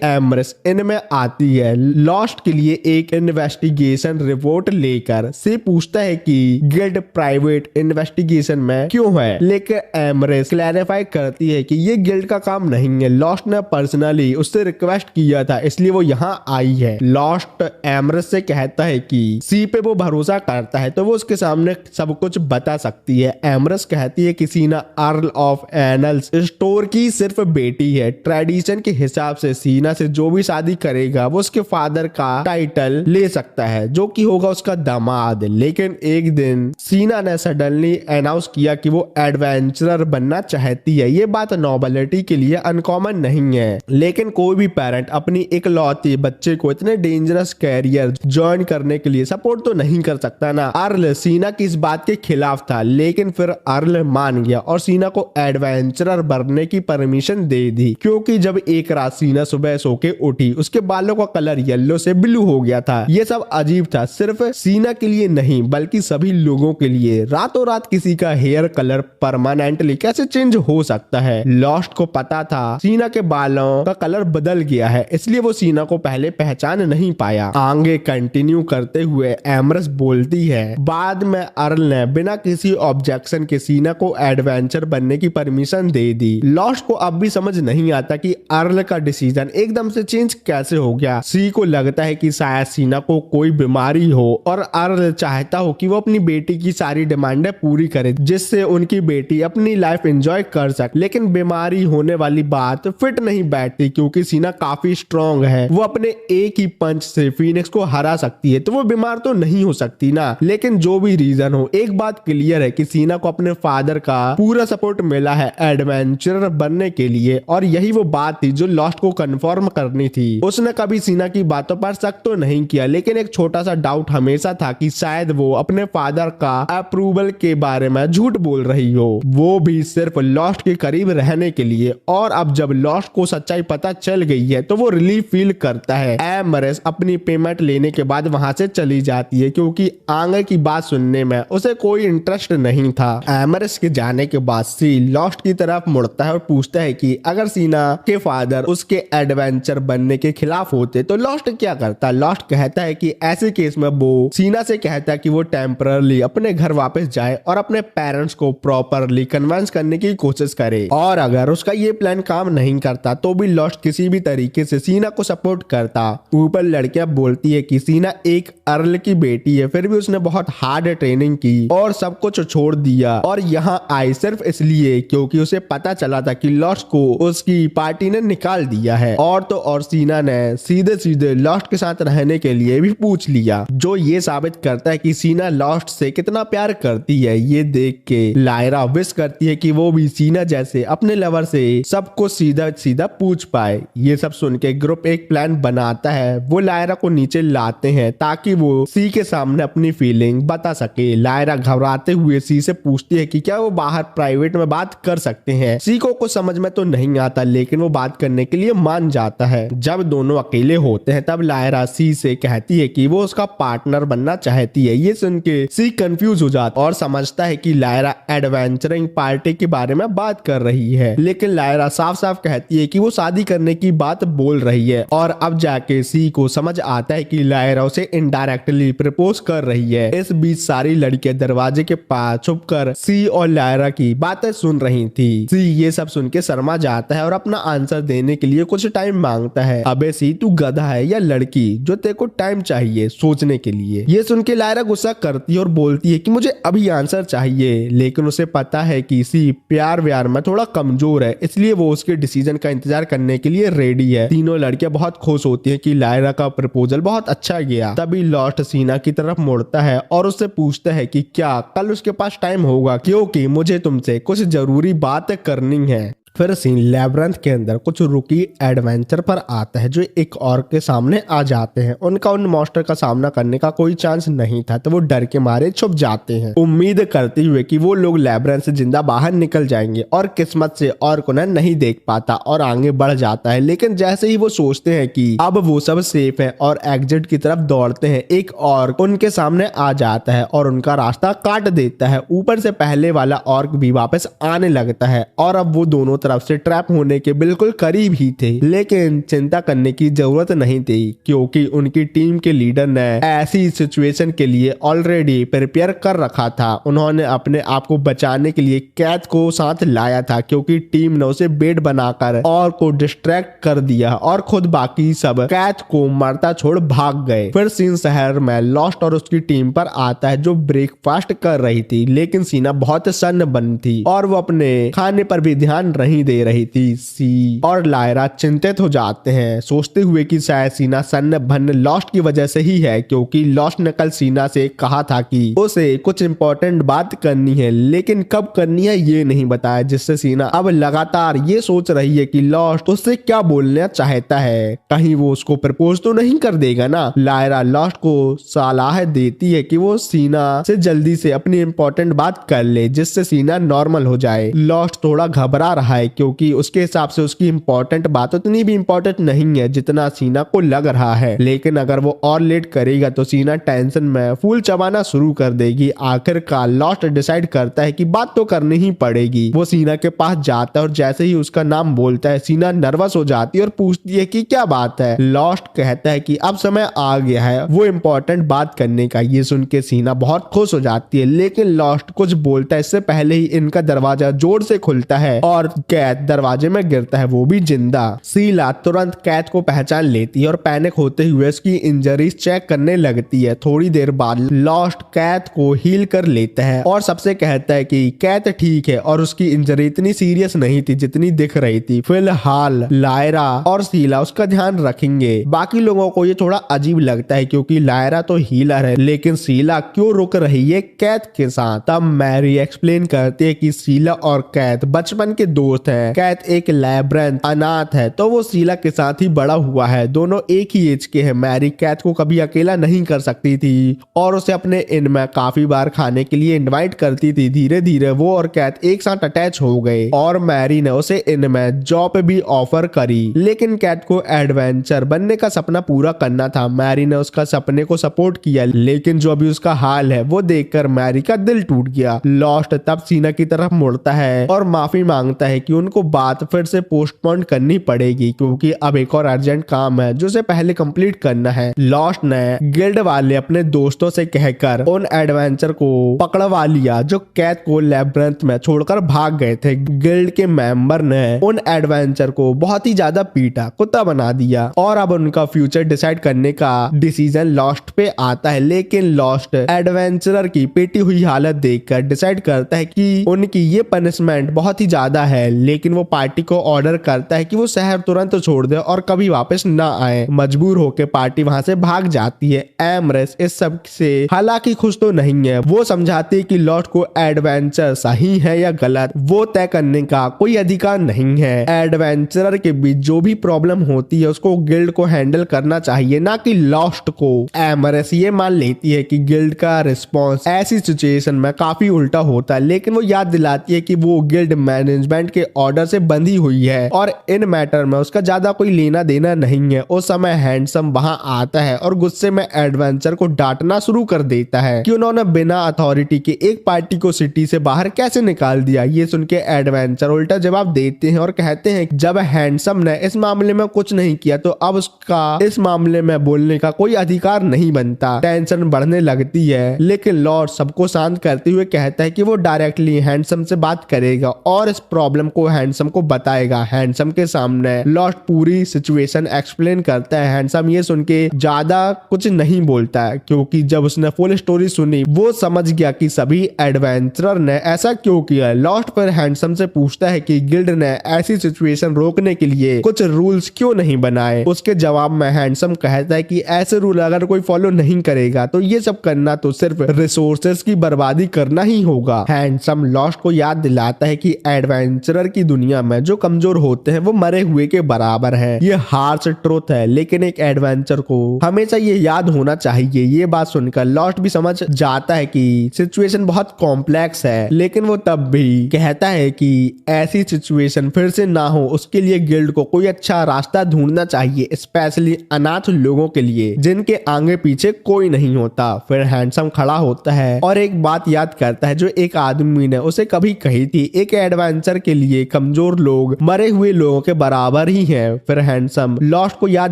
एम्ब्रेस इनमें आती है लॉस्ट के लिए एक इन्वेस्टिगेशन रिपोर्ट लेकर। सी पूछता है कि गिल्ड प्राइवेट इन्वेस्टिगेशन में क्यों है, लेकिन एम्ब्रेस क्लैरिफाई करती है कि ये गिल्ड का काम नहीं है, लॉस्ट ने पर्सनली उससे रिक्वेस्ट किया था, इसलिए वो यहाँ आई है। लॉस्ट एम्ब्रेस से कहता है कि सी पे वो भरोसा करता है तो वो उसके सामने सब कुछ बता सकती है। एम्ब्रेस कहती है कि सीना अर्ल ऑफ एनल्स स्टोर की सिर्फ बेटी है। ट्रेडिशन के हिसाब से सीना से जो भी शादी करेगा वो उसके फादर का टाइटल ले सकता है, जो कि होगा उसका दामाद। लेकिन एक दिन सीना ने सडनली अनाउंस किया कि वो एडवेंचरर बनना चाहती है। ये बात नोबिलिटी के लिए अनकॉमन नहीं है, लेकिन कोई भी पेरेंट अपनी इकलौती बच्चे को इतने डेंजरस कैरियर ज्वाइन करने के लिए सपोर्ट तो नहीं कर सकता ना। अर्ल सीना की इस बात के खिलाफ था, लेकिन फिर अर्ल मान गया और सीना को एडवेंचरर बनने की परमिशन दे दी, क्योंकि जब एक रात सीना सुबह सो के उठी उसके बालों का कलर येलो से ब्लू हो गया था। ये सब अजीब था, सिर्फ सीना के लिए नहीं बल्कि सभी लोगों के लिए। रातों रात किसी का हेयर कलर परमानेंटली कैसे चेंज हो सकता है। लॉस्ट को पता था सीना के बालों का कलर बदल गया है, इसलिए वो सीना को पहले पहचान नहीं पाया। आगे कंटिन्यू करते हुए एम्ब्रेस बोलती है बाद में अर्ल ने बिना किसी ऑब्जेक्शन के सीना को एडवेंचर बनने की परमिशन दे दी। लॉस्ट को अब भी समझ नहीं आता कि अर्ल का डिसीजन एकदम से चेंज कैसे हो गया। सी को लगता है कि शायद सीना को कोई बीमारी हो और अर्ल चाहता हो कि वो अपनी बेटी की सारी डिमांडें पूरी करे, जिससे उनकी बेटी अपनी लाइफ एंजॉय कर सके। लेकिन बीमारी होने वाली बात फिट नहीं बैठती, क्योंकि सीना काफी स्ट्रांग है, वो अपने एक ही पंच से फीनिक्स को हरा सकती है, तो वो बीमार तो नहीं हो सकती ना। लेकिन जो भी रीजन हो, एक बात क्लियर है कि सीना को अपने फादर का पूरा सपोर्ट मिला है एडवेंचरर बनने के लिए, और यही वो बात थी जो लॉस्ट को कंफर्म करनी थी। उसने कभी सीना की बातों पर शक तो नहीं किया, लेकिन एक छोटा सा डाउट हमेशा था कि शायद वो अपने फादर का अप्रूवल के बारे में झूठ बोल रही हो, वो भी सिर्फ लॉस्ट के करीब रहने के लिए। और अब जब लॉस्ट को सच्चाई पता चल गई है तो वो रिलीफ फील करता है। एम्ब्रेस अपनी पेमेंट लेने के बाद वहां से चली जाती है, क्योंकि आगे की बात सुनने में उसे कोई इंटरेस्ट नहीं था। एम्ब्रेस के जाने के बाद सी लॉस्ट की तरफ मुड़ता है और पूछता है कि अगर सीना के फादर उसके एडवेंचर बनने के खिलाफ होते तो लॉस्ट क्या करता। लॉस्ट कहता है कि ऐसे केस में वो सीना से कहता है कि वो टेम्परली अपने घर वापस जाए और अपने पेरेंट्स को प्रॉपरली कन्विंस करने की कोशिश करे, और अगर उसका ये प्लान काम नहीं करता तो भी लॉस्ट किसी भी तरीके से सीना को सपोर्ट करता। ऊपर लड़कियां बोलती है कि सीना एक अर्ल की बेटी है, फिर भी उसने बहुत हार्ड ट्रेनिंग की और सब कुछ छोड़ दिया और यहाँ आई सिर्फ इसलिए क्योंकि उसे पता चला था कि लॉस्ट को उसकी पार्टी ने निकाल दिया है। और तो और सीना ने सीधे सीधे लॉस्ट के साथ रहने के लिए भी पूछ लिया, जो ये साबित करता है कि सीना लॉस्ट से कितना प्यार करती है। ये देख के लायरा विश करती है कि वो भी सीना जैसे अपने लवर से सब कुछ सीधा सीधा पूछ पाए। ये सब सुन के ग्रुप एक प्लान बनाता है, वो लायरा को नीचे लाते हैं ताकि वो सी के सामने अपनी फीलिंग बता सके। लायरा घबराते हुए सी से पूछती है कि क्या वो बाहर प्राइवेट में बात कर सकते हैं। सी को कुछ समझ में तो नहीं आता, लेकिन वो बात करने के लिए मान जाता है। जब दोनों अकेले होते हैं तब लायरा सी से कहती है कि वो उसका पार्टनर बनना चाहती है। ये सुन के सी कंफ्यूज हो जाता और समझता है कि लायरा एडवेंचरिंग पार्टी के बारे में बात कर रही है, लेकिन लायरा साफ साफ कहती है कि वो शादी करने की बात बोल रही है। और अब जाके सी को समझ आता है कि लायरा उसे इनडायरेक्टली प्रपोज कर रही है। इस बीच सारी लड़कियां दरवाजे के पास छुपकर सी और लायरा की बातें सुन रही थी। सी ये सब सुन के शर्मा जाता है और अपना आंसर देने के लिए कुछ टाइम मांगता है। अबे सी, तू गधा है या लड़की जो तेरे को टाइम चाहिए सोचने के लिए। ये सुन के लायरा लायरा गुस्सा करती है और बोलती है कि मुझे अभी आंसर चाहिए, लेकिन उसे पता है कि इसी प्यार व्यार में थोड़ा कमजोर है, इसलिए वो उसके डिसीजन का इंतजार करने के लिए रेडी है। तीनों लड़कियां बहुत खुश होती हैं कि लायरा का प्रपोजल बहुत अच्छा गया। तभी लॉस्ट सीना की तरफ मुड़ता है और उससे पूछता है कि क्या कल उसके पास टाइम होगा, क्योंकि मुझे तुमसे कुछ जरूरी बात करनी है। फिर सीन लैब्रिंथ के अंदर कुछ रुकी एडवेंचर पर आता है जो एक और के सामने आ जाते हैं। उनका उन मॉन्स्टर का सामना करने का कोई चांस नहीं था, तो वो डर के मारे छुप जाते हैं, उम्मीद करते हुए कि वो लोग लैब्रिंथ से जिंदा बाहर निकल जाएंगे। और किस्मत से और को नहीं देख पाता और आगे बढ़ जाता है। लेकिन जैसे ही वो सोचते हैं कि अब वो सब सेफ है और एग्जिट की तरफ दौड़ते हैं, एक और उनके सामने आ जाता है और उनका रास्ता काट देता है। ऊपर से पहले वाला ऑर्क भी वापस आने लगता है और अब वो दोनों तरफ से ट्रैप होने के बिल्कुल करीब ही थे। लेकिन चिंता करने की जरूरत नहीं थी, क्योंकि उनकी टीम के लीडर ने ऐसी सिचुएशन के लिए ऑलरेडी प्रिपेयर कर रखा था। उन्होंने अपने आप को बचाने के लिए कैथ को साथ लाया था, क्योंकि टीम ने उसे बेड बनाकर और को डिस्ट्रैक्ट कर दिया और खुद बाकी सब कैथ को मरता छोड़ भाग गए। फिर सीन शहर में लॉस्ट और उसकी टीम पर आता है, जो ब्रेकफास्ट कर रही थी, लेकिन सीना बहुत सन्न बन थी और वो अपने खाने पर भी ध्यान नहीं दे रही थी। सी और लायरा चिंतित हो जाते हैं, सोचते हुए कि शायद सीना सन्न भन लॉस्ट की वजह से ही है, क्योंकि लॉस्ट ने कल सीना से कहा था कि उसे कुछ इंपॉर्टेंट बात करनी है, लेकिन कब करनी है ये नहीं बताया, जिससे सीना अब लगातार ये सोच रही है कि लॉस्ट उससे क्या बोलना चाहता है। कहीं वो उसको प्रपोज तो नहीं कर देगा ना। लायरा लॉस्ट को सलाह देती है कि वो सीना से जल्दी से अपनी इंपॉर्टेंट बात कर ले, जिससे सीना नॉर्मल हो जाए। लॉस्ट थोड़ा घबरा रहा है, क्योंकि उसके हिसाब से उसकी इंपॉर्टेंट बात उतनी भी इंपॉर्टेंट नहीं है जितना सीना को लग रहा है। लेकिन अगर वो और लेट करेगा तो सीना टेंशन में फूल चबाना शुरू कर देगी। आखिरकार लॉस्ट डिसाइड करता है कि बात तो करनी ही पड़ेगी। वो सीना के पास जाता है और जैसे ही उसका नाम बोलता है, सीना नर्वस हो जाती है और पूछती है कि क्या बात है। लॉस्ट कहता है कि अब समय आ गया है वो इंपॉर्टेंट बात करने का। ये सुन के सीना बहुत खुश हो जाती है, लेकिन लॉस्ट कुछ बोलता है इससे पहले ही इनका दरवाजा जोर से खुलता है और कैथ दरवाजे में गिरता है, वो भी जिंदा। सीला तुरंत कैथ को पहचान लेती है और पैनिक होते हुए उसकी इंजरीज चेक करने लगती है। थोड़ी देर बाद लॉस्ट कैथ को हील कर लेता है और सबसे कहता है कि कैथ ठीक है और उसकी इंजरी इतनी सीरियस नहीं थी जितनी दिख रही थी। फिलहाल लायरा और सीला उसका ध्यान रखेंगे। बाकी लोगों को ये थोड़ा अजीब लगता है, क्योंकि लायरा तो हीलर है, लेकिन सीला क्यों रुक रही है कैथ के साथ। तब मैरी एक्सप्लेन करती है कि सीला और कैथ बचपन के दोस्त हैं। कैथ एक लैब्रिंथ अनाथ है, तो वो सीला के साथ ही बड़ा हुआ है। दोनों एक ही एज के हैं। मैरी कैथ को कभी अकेला नहीं कर सकती थी और उसे अपने इन में काफी बार खाने के लिए इनवाइट करती थी। धीरे धीरे वो और कैथ एक साथ अटैच हो गए और मैरी ने उसे इनमें जॉब भी ऑफर करी। लेकिन कैथ को एडवेंचर बनने का सपना पूरा करना था। मैरी ने उसका सपने को सपोर्ट किया, लेकिन जो अभी उसका हाल है वो देखकर मैरी का दिल टूट गया। लॉस्ट तब सीना की तरफ मुड़ता है और माफी मांगता है कि उनको बात फिर से पोस्टपोन करनी पड़ेगी, क्योंकि अब एक और अर्जेंट काम है जो उसे पहले कंप्लीट करना है। लॉस्ट ने गिल्ड वाले अपने दोस्तों से कहकर उन एडवेंचर को पकड़वा लिया जो कैथ को लैब्रिंथ में छोड़कर भाग गए थे। गिल्ड के मेंबर ने उन एडवेंचर को बहुत ही ज्यादा पीटा, कुत्ता बना दिया और अब उनका फ्यूचर डिसाइड करने का डिसीजन लॉस्ट पे आता है। लेकिन लॉस्ट एडवेंचरर की पेटी हुई हालत देखकर डिसाइड करता है कि उनकी ये पनिशमेंट बहुत ही ज्यादा है, लेकिन वो पार्टी को ऑर्डर करता है कि वो शहर तुरंत छोड़ दे और कभी वापस ना आए। मजबूर होकर पार्टी वहां से भाग जाती है। एमरेस इस सब से हालांकि खुश तो नहीं है। वो समझाती है कि लॉस्ट को एडवेंचर सही है या गलत वो तय करने का कोई अधिकार नहीं है। एडवेंचरर के बीच जो भी प्रॉब्लम होती है उसको गिल्ड को हैंडल करना चाहिए, ना कि लॉस्ट को। एमरेस ये मान लेती है कि गिल्ड का रिस्पॉन्स ऐसी सिचुएशन में काफी उल्टा होता है, लेकिन वो याद दिलाती है कि वो गिल्ड मैनेजमेंट के ऑर्डर से बंधी हुई है और इन मैटर में उसका ज्यादा कोई लेना देना नहीं है। उस समय हैंडसम वहां आता है और गुस्से में एडवेंचर को डांटना शुरू कर देता है कि उन्होंने बिना अथॉरिटी के एक पार्टी को सिटी से बाहर कैसे निकाल दिया। ये सुन के एडवेंचर उल्टा जवाब देते हैं और कहते हैं जब हैंडसम ने इस मामले में कुछ नहीं किया तो अब उसका इस मामले में बोलने का कोई अधिकार नहीं बनता। टेंशन बढ़ने लगती है, लेकिन लॉर्ड सबको शांत करते हुए कहता है कि वो डायरेक्टली हैंडसम से बात करेगा और इस प्रॉब्लम को हैंडसम को बताएगा। हैंडसम के सामने लॉस्ट पूरी सिचुएशन एक्सप्लेन करता है। हैंडसम ये सुन के ज्यादा कुछ नहीं बोलता है, क्योंकि जब उसने फुल स्टोरी सुनी वो समझ गया कि सभी एडवेंचरर ने ऐसा क्यों किया। लॉस्ट पर हैंडसम से पूछता है कि गिल्ड ने ऐसी सिचुएशन रोकने के लिए कुछ रूल्स क्यों नहीं बनाए। उसके जवाब में हैंडसम कहता है कि ऐसे रूल अगर कोई फॉलो नहीं करेगा तो ये सब करना तो सिर्फ रिसोर्सेज की बर्बादी करना ही होगा। हैंडसम लॉस्ट को याद दिलाता है कि एडवेंचरर की दुनिया में जो कमजोर होते हैं वो मरे हुए के बराबर है। ये हार्श ट्रुथ है, लेकिन एक एडवेंचर को हमेशा ये याद होना चाहिए। ये बात सुनकर लॉस्ट भी समझ जाता है कि सिचुएशन बहुत कॉम्प्लेक्स है, लेकिन वो तब भी कहता है कि ऐसी सिचुएशन फिर से ना हो उसके लिए गिल्ड को कोई अच्छा रास्ता ढूंढना चाहिए, स्पेशली अनाथ लोगों के लिए जिनके आगे पीछे कोई नहीं होता। फिर हैंडसम खड़ा होता है और एक बात याद करता है जो एक आदमी ने उसे कभी कही थी, एक एडवेंचर के लिए कमजोर लोग मरे हुए लोगों के बराबर ही हैं। फिर हैंडसम लॉस्ट को याद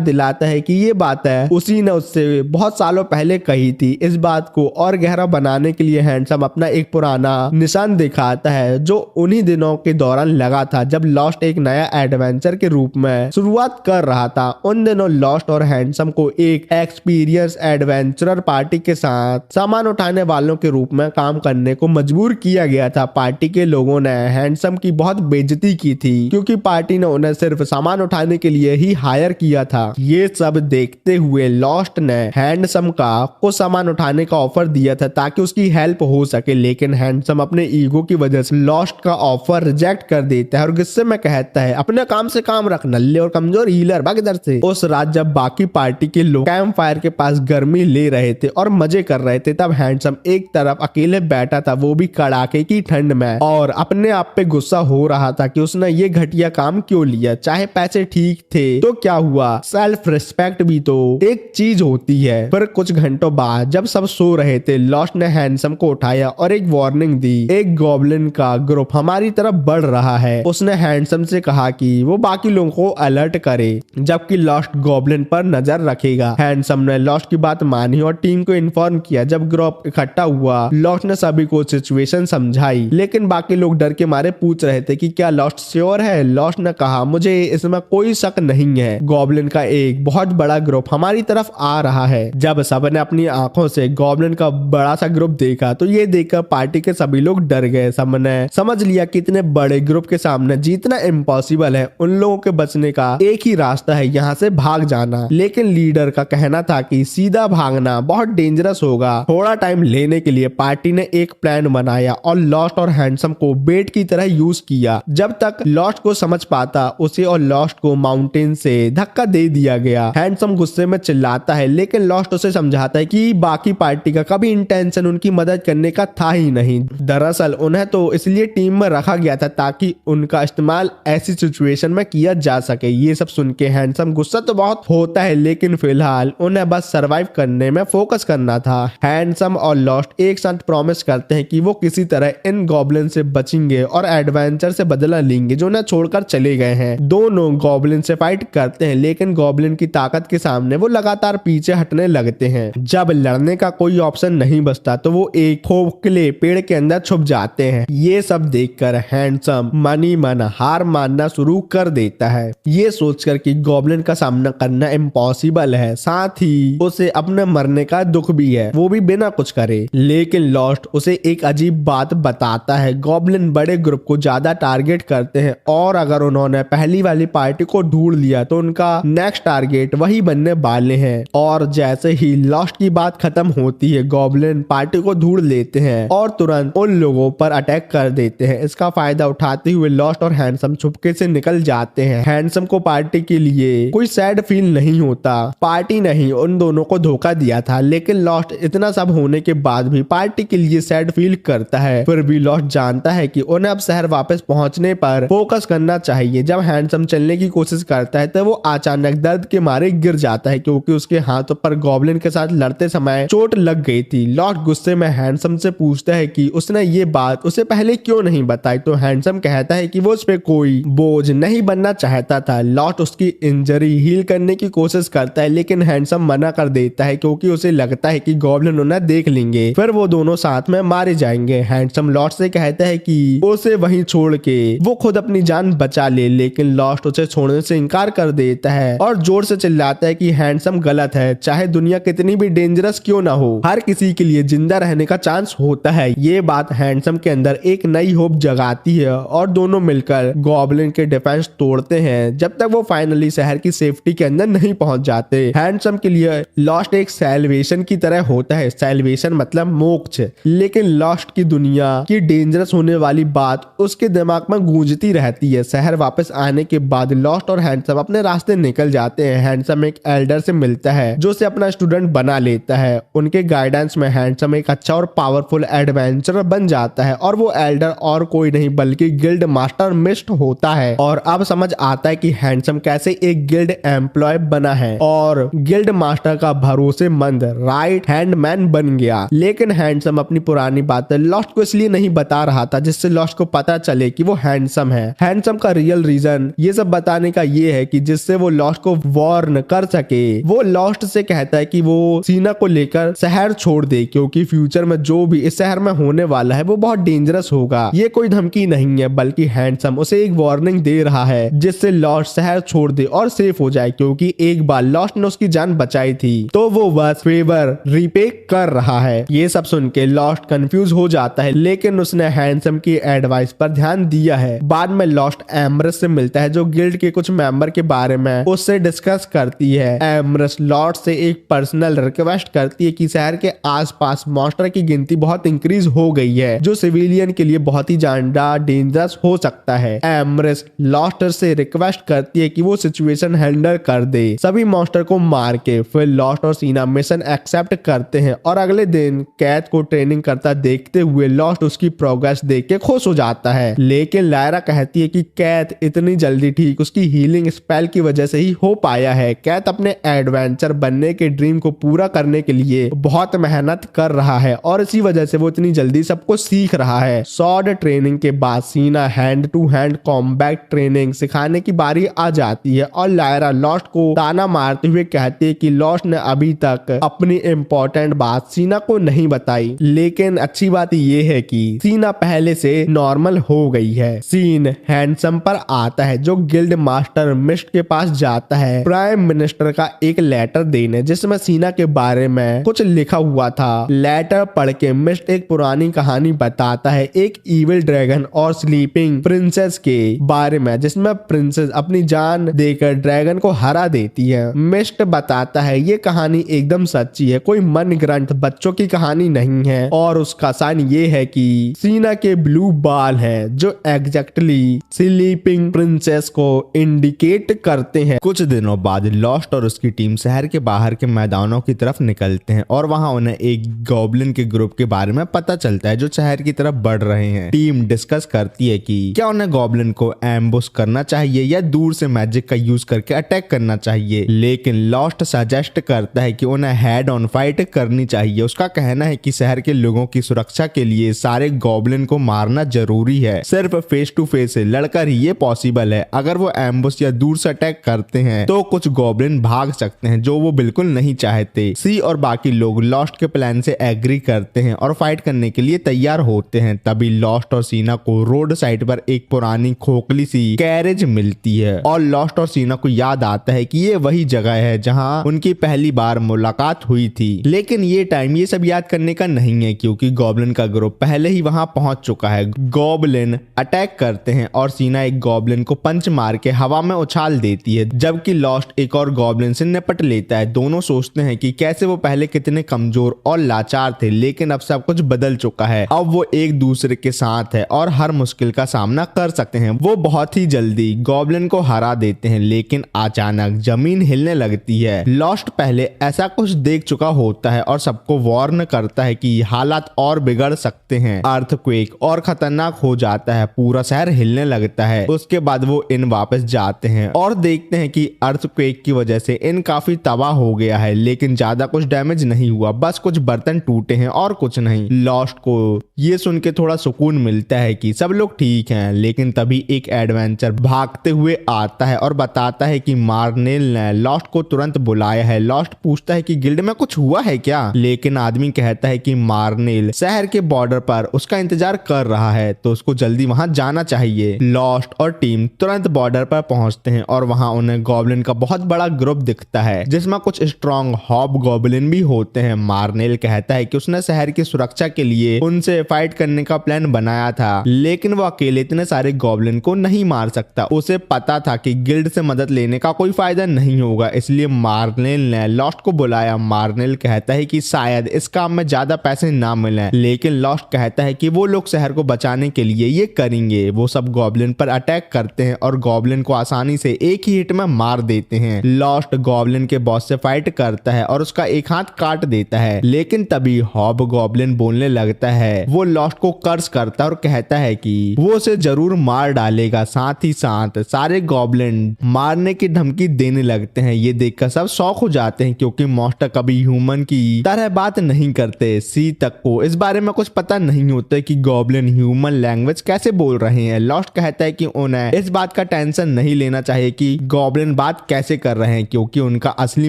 दिलाता है कि ये बात है उसी ने उससे बहुत सालों पहले कही थी। इस बात को और गहरा बनाने के लिए हैंडसम अपना एक पुराना निशान दिखाता है जो उन्हीं दिनों के दौरान लगा था जब लॉस्ट एक नया एडवेंचर के रूप में शुरुआत कर रहा था। उन दिनों लॉस्ट और हैंडसम को एक एक्सपीरियंस एडवेंचरर पार्टी के साथ सामान उठाने वालों के रूप में काम करने को मजबूर किया गया था। पार्टी के लोगों ने हैंडसम की बहुत बेइज्जती की थी क्योंकि पार्टी ने उन्हें सिर्फ सामान उठाने के लिए ही हायर किया था। ये सब देखते हुए लॉस्ट ने हैंडसम का कुछ सामान उठाने का ऑफर दिया था ताकि उसकी हेल्प हो सके, लेकिन हैंडसम अपने ईगो की वजह से लॉस्ट का ऑफर रिजेक्ट कर देता है और गुस्से में कहता है अपने काम से काम रख नल्ले और कमजोर हीलर, भाग इधर से। उस रात जब बाकी पार्टी के लोग कैंप फायर के पास गर्मी ले रहे थे और मजे कर रहे थे, तब हैंडसम एक तरफ अकेले बैठा था, वो भी कड़ाके की ठंड में, और अपने आप पे गुस्सा हो रहा था कि उसने ये घटिया काम क्यों लिया। चाहे पैसे ठीक थे तो क्या हुआ, सेल्फ रिस्पेक्ट भी तो एक चीज होती है। फिर कुछ घंटों बाद जब सब सो रहे थे, लॉस्ट ने हैंडसम को उठाया और एक वार्निंग दी, एक गॉब्लिन का ग्रुप हमारी तरफ बढ़ रहा है। उसने हैंडसम से कहा कि वो बाकी लोगों को अलर्ट करे जबकि लॉस्ट गॉब्लिन पर नजर रखेगा। हैंडसम ने लॉस्ट की बात मानी और टीम को इन्फॉर्म किया। जब ग्रुप इकट्ठा हुआ, लॉस्ट ने सभी को सिचुएशन समझाई, लेकिन बाकी लोग डर के मारे पूछ रहे थे कि क्या लॉस्ट श्योर है। लॉस्ट ने कहा मुझे इसमें कोई शक नहीं है, गॉब्लिन का एक बहुत बड़ा ग्रुप हमारी तरफ आ रहा है। जब सबने अपनी आंखों से गॉब्लिन का बड़ा सा ग्रुप देखा तो ये देखकर पार्टी के सभी लोग डर गए। सबने समझ लिया कि इतने बड़े ग्रुप के सामने जीतना इम्पॉसिबल है। उन लोगों के बचने का एक ही रास्ता है, यहाँ से भाग जाना। लेकिन लीडर का कहना था कि सीधा भागना बहुत डेंजरस होगा। थोड़ा टाइम लेने के लिए पार्टी ने एक प्लान बनाया और लॉस्ट और हैंडसम को बेट की तरह यूज किया। जब तक लॉस्ट को समझ पाता, उसे और लॉस्ट को माउंटेन से धक्का दे दिया गया। हैंडसम गुस्से में चिल्लाता है, लेकिन लॉस्ट उसे समझाता है कि बाकी पार्टी का कभी इंटेंशन उनकी मदद करने का था ही नहीं। दरअसल उन्हें तो इसलिए टीम में रखा गया था ताकि उनका इस्तेमाल ऐसी सिचुएशन में किया जा सके। ये सब सुन के हैंडसम गुस्सा तो बहुत होता है, लेकिन फिलहाल उन्हें बस सरवाइव करने में फोकस करना था। हैंडसम और लॉस्ट एक साथ प्रॉमिस करते हैं कि वो किसी तरह इन गॉब्लिन से बचेंगे और एडवेंचर से बदला लेंगे जो उन्हें छोड़कर चले गए हैं। दोनों गॉब्लिन से फाइट करते हैं, लेकिन गॉब्लिन की ताकत के सामने वो लगातार पीछे हटने लगते हैं। जब लड़ने का कोई ऑप्शन नहीं बचता तो वो एक खोखले पेड़ के अंदर छुप जाते हैं। ये सब देखकर हैंडसम मनी मन हार मानना शुरू कर देता है, ये सोचकर कि गॉब्लिन का सामना करना इम्पॉसिबल है, साथ ही उसे अपने मरने का दुख भी है, वो भी बिना कुछ करे। लेकिन लॉस्ट उसे एक अजीब बात बताता है, गॉब्लिन बड़े ग्रुप को ज्यादा टारगेट करते हैं और अगर उन्होंने पहली वाली पार्टी को ढूंढ लिया तो उनका नेक्स्ट टारगेट वही बनने वाले हैं। और जैसे ही लॉस्ट की बात खत्म होती है, गॉब्लिन पार्टी को ढूंढ लेते हैं और तुरंत उन लोगों पर अटैक कर देते हैं। इसका फायदा उठाते हुए लॉस्ट और हैंडसम चुपके से निकल जाते हैं। हैंडसम को पार्टी के लिए कोई सैड फील नहीं होता, पार्टी नहीं उन दोनों को धोखा दिया था। लेकिन लॉस्ट इतना सब होने के बाद भी पार्टी के लिए सैड फील करता है। फिर भी लॉस्ट जानता है कि उन्हें अब शहर वापस पहुंचने पर फोकस करना चाहिए। जब हैंडसम चलने की कोशिश करता है तो वो अचानक दर्द के मारे गिर जाता है क्योंकि उसके हाथों पर गॉब्लिन के साथ लड़ते समय चोट लग गई थी। लॉस्ट गुस्से में हैंडसम से पूछता है कि उसने ये बात उसे पहले क्यों नहीं बताई, तो हैंडसम कहता है कि वो उस पे कोई बोझ नहीं बनना चाहता था। लॉस्ट उसकी इंजरी हील करने की कोशिश करता है, लेकिन हैंडसम मना कर देता है क्योंकि उसे लगता है कि गॉब्लिन उन्हें देख लेंगे, फिर वो दोनों साथ में मारे जाएंगे। हैंडसम लॉस्ट से कहता है कि उसे वहीं छोड़ के वो खुद अपनी जान बचा ले, लेकिन लॉस्ट उसे छोड़ने से इनकार कर देता है और जोर से चिल्लाता है कि हैंडसम गलत है, चाहे दुनिया कितनी भी डेंजरस क्यों ना हो, हर किसी के लिए जिंदा रहने का चांस होता है। ये बात हैंडसम के अंदर एक नई होप जगाती है और दोनों मिलकर गॉब्लिन के डिफेंस तोड़ते हैं जब तक वो फाइनली शहर की सेफ्टी के अंदर नहीं पहुंच जाते। हैंडसम के लिए लॉस्ट एक सैल्वेशन की तरह होता है, सैल्वेशन मतलब मोक्ष, लेकिन लॉस्ट की दुनिया की डेंजरस होने वाली बात उसके दिमाग में गूंजती रहती है। शहर वापस आने के बाद लॉस्ट और हैंडसम अपने रास्ते निकल जाते हैं। हैंडसम एक एल्डर से मिलता है जो उसे अपना स्टूडेंट बना लेता है। उनके गाइडेंस में हैंडसम एक अच्छा और पावरफुल एडवेंचरर बन जाता है और वो एल्डर और कोई नहीं बल्कि गिल्ड मास्टर मिस्ट होता है। और अब समझ आता है कि हैंडसम कैसे एक गिल्ड एम्प्लॉय बना है और गिल्ड मास्टर का भरोसेमंद राइट हैंड मैन बन गया। लेकिन हैंडसम अपनी पुरानी बातें लॉस्ट को इसलिए नहीं बता रहा था जिससे लॉस्ट को पता चले कि वो हैंडसम है। हैंडसम का रियल रीजन ये सब बताने का ये है कि जिससे वो लॉस्ट को वार्न कर सके। वो लॉस्ट से कहता है कि वो सीना को लेकर शहर छोड़ दे क्योंकि फ्यूचर में जो भी इस शहर में होने वाला है वो बहुत डेंजरस होगा। ये कोई धमकी नहीं है बल्कि हैंडसम उसे एक वार्निंग दे रहा है जिससे लॉस्ट शहर छोड़ दे और सेफ हो जाए, क्योंकि एक बार लॉस्ट ने उसकी जान बचाई थी तो वो बस फेवर रीपे कर रहा है। ये सब सुन के लॉस्ट कंफ्यूज हो जाता है, लेकिन उसने हैंडसम की एडवाइस पर ध्यान दिया है। बाद में लॉस्ट एमरस से मिलता है जो गिल्ड के कुछ मेंबर के बारे में उससे डिस्कस करती है। एमरस लॉस्ट से एक पर्सनल रिक्वेस्ट करती है कि शहर के आसपास मॉन्स्टर की गिनती बहुत इंक्रीज हो गई है जो सिविलियन के लिए बहुत ही ज्यादा डेंजरस हो सकता है। एमरस लॉस्ट से रिक्वेस्ट करती है कि वो सिचुएशन हैंडल कर दे सभी मॉन्स्टर को मार के। फिर लॉस्ट और सीना मिशन एक्सेप्ट करते हैं और अगले दिन कैथ को ट्रेनिंग करता देखते हुए लॉस्ट उसकी प्रोग्रेस देख के खुश हो जाता है। लेकिन लायरा कहती है कि कैथ इतनी जल्दी ठीक उसकी हीलिंग स्पेल की वजह से ही हो पाया है। कैथ अपने एडवेंचर बनने के ड्रीम को पूरा करने के लिए बहुत मेहनत कर रहा है और इसी वजह से वो इतनी जल्दी सब कुछ सीख रहा है। सॉर्ड ट्रेनिंग के बाद सीना hand to hand combat training सिखाने की बारी आ जाती है और लायरा लॉस्ट को ताना मारते हुए कहती है कि लॉस्ट ने अभी तक अपनी इंपॉर्टेंट बात सीना को नहीं बताई। लेकिन अच्छी बात ये है कि सीना पहले से नॉर्मल हो गई है। सीन हैंडसम पर आता है जो गिल्ड मास्टर मिस्ट के पास जाता है प्राइम मिनिस्टर का एक लेटर देने जिसमें सीना के बारे में कुछ लिखा हुआ था। लेटर पढ़ के मिस्ट एक पुरानी कहानी बताता है एक इविल ड्रैगन और स्लीपिंग प्रिंसेस के बारे में जिसमें प्रिंसेस अपनी जान देकर ड्रैगन को हरा देती है। मिस्ट बताता है ये कहानी एकदम सच्ची है, कोई मन ग्रंथ बच्चों की कहानी नहीं है और उसका साइन ये है कि सीना के ब्लू बाल है जो एग्जैक्टली स्लीपिंग प्रिंसेस को इंडिकेट करते हैं। कुछ दिनों बाद लॉस्ट और उसकी टीम शहर के बाहर के मैदानों की तरफ निकलते हैं और वहां उन्हें एक गॉब्लिन के ग्रुप के बारे में पता चलता है जो शहर की तरफ बढ़ रहे हैं। टीम डिस्कस करती है कि क्या उन्हें गॉब्लिन को एम्बुश करना चाहिए या दूर से मैजिक का यूज करके अटैक करना चाहिए, लेकिन लॉस्ट सजेस्ट करता है कि उन्हें हेड ऑन फाइट करनी चाहिए। उसका कहना है कि शहर के लोगों की सुरक्षा के लिए सारे गॉब्लिन को मारना जरूरी है, सिर्फ फेस टू फेस लड़कर ही ये पॉसिबल है। अगर वो एम्बुश या दूर से अटैक करते हैं तो कुछ गॉब्लिन भाग सकते हैं जो वो बिल्कुल नहीं चाहते। सी और बाकी लोग लॉस्ट के प्लान से एग्री करते हैं और फाइट करने के लिए तैयार होते हैं। तभी लॉस्ट और सीना को रोड साइड पर एक पुरानी खोखली सी कैरेज मिलती है और लॉस्ट और सीना को याद आता है कि ये वही जगह है जहां उनकी पहली बार मुलाकात हुई थी। लेकिन ये टाइम ये सब याद करने का नहीं है क्योंकि गॉब्लिन का ग्रुप पहले ही वहां पहुंच चुका है। गॉब्लिन अटैक करते हैं और सीना एक गॉब्लिन को पंच मार के हवा में उछाल देती है जबकि लॉस्ट एक और गॉब्लिन से निपट लेता है। दोनों सोचते हैं कि कैसे वो पहले कितने कमजोर और लाचार थे, लेकिन अब सब कुछ बदल चुका है। अब वो एक दूसरे के साथ है और हर मुश्किल का सामना कर सकते हैं। वो बहुत ही जल्दी गॉब्लिन को हरा देते हैं, लेकिन अचानक जमीन हिलने लगती है। लॉस्ट पहले ऐसा कुछ देख चुका होता है और सबको वार्न करता है कि हालात और बिगड़ सकते हैं। अर्थक्वेक और खतरनाक हो जाता है, पूरा शहर हिलने लगता है। उसके बाद वो इन वापस जाते हैं और देखते हैं कि अर्थक्वेक की वजह से इन काफी तबाह हो गया है, लेकिन ज्यादा कुछ डैमेज नहीं हुआ, बस कुछ बर्तन टूटे हैं और कुछ नहीं। लॉस्ट को ये सुन के थोड़ा सुकून मिलता है कि सब लोग ठीक हैं, लेकिन तभी एक एडवेंचर भागते हुए आता है और बताता है कि मार्नेल ने लॉस्ट को तुरंत बुलाया है। लॉस्ट पूछता है कि गिल्ड में कुछ हुआ है क्या, लेकिन आदमी कहता है कि मार्नेल शहर के बॉर्डर पर उसका इंतजार कर रहा है तो उसको जल्दी वहां वहां जाना चाहिए। लॉस्ट और टीम तुरंत बॉर्डर पर पहुंचते हैं और वहां उन्हें गॉब्लिन का बहुत बड़ा ग्रुप दिखता है जिसमें कुछ स्ट्रॉन्ग हॉबगॉब्लिन भी होते हैं। मार्नेल कहता है कि उसने शहर की सुरक्षा के लिए उनसे फाइट करने का प्लान बनाया था, लेकिन वो अकेले इतने सारे गॉब्लिन को नहीं मार सकता। उसे पता था कि गिल्ड से मदद लेने का कोई फायदा नहीं होगा, इसलिए मार्नेल ने लॉस्ट को बुलाया। मार्नेल कहता है कि शायद इस काम में ज्यादा पैसे ना मिले, लेकिन लॉस्ट कहता है कि वो लोग शहर को बचाने के लिए ये करेंगे। वो सब गॉब्लिन पर अटैक करते हैं और गॉब्लिन को आसानी से एक ही हिट में मार देते हैं। लॉस्ट गॉब्लिन के बॉस से फाइट करता है और उसका एक हाथ काट देता है, लेकिन तभी हॉबगॉब्लिन बोलने लगता है। वो लॉस्ट को कर्स करता है और कहता है कि वो उसे जरूर मार डालेगा। साथ ही साथ सारे गॉब्लिन मारने की धमकी देने लगते हैं। ये देखकर सब शॉक हो जाते हैं क्योंकि मॉन्स्टर कभी ह्यूमन की तरह बात नहीं करते। सी तक को इस बारे में कुछ पता नहीं होता कि गॉब्लिन ह्यूमन लैंग्वेज कैसे बोल रहे हैं। लॉस्ट कहता है कि उन्हें इस बात का टेंशन नहीं लेना चाहिए कि गॉब्लिन बात कैसे कर रहे हैं, क्योंकि उनका असली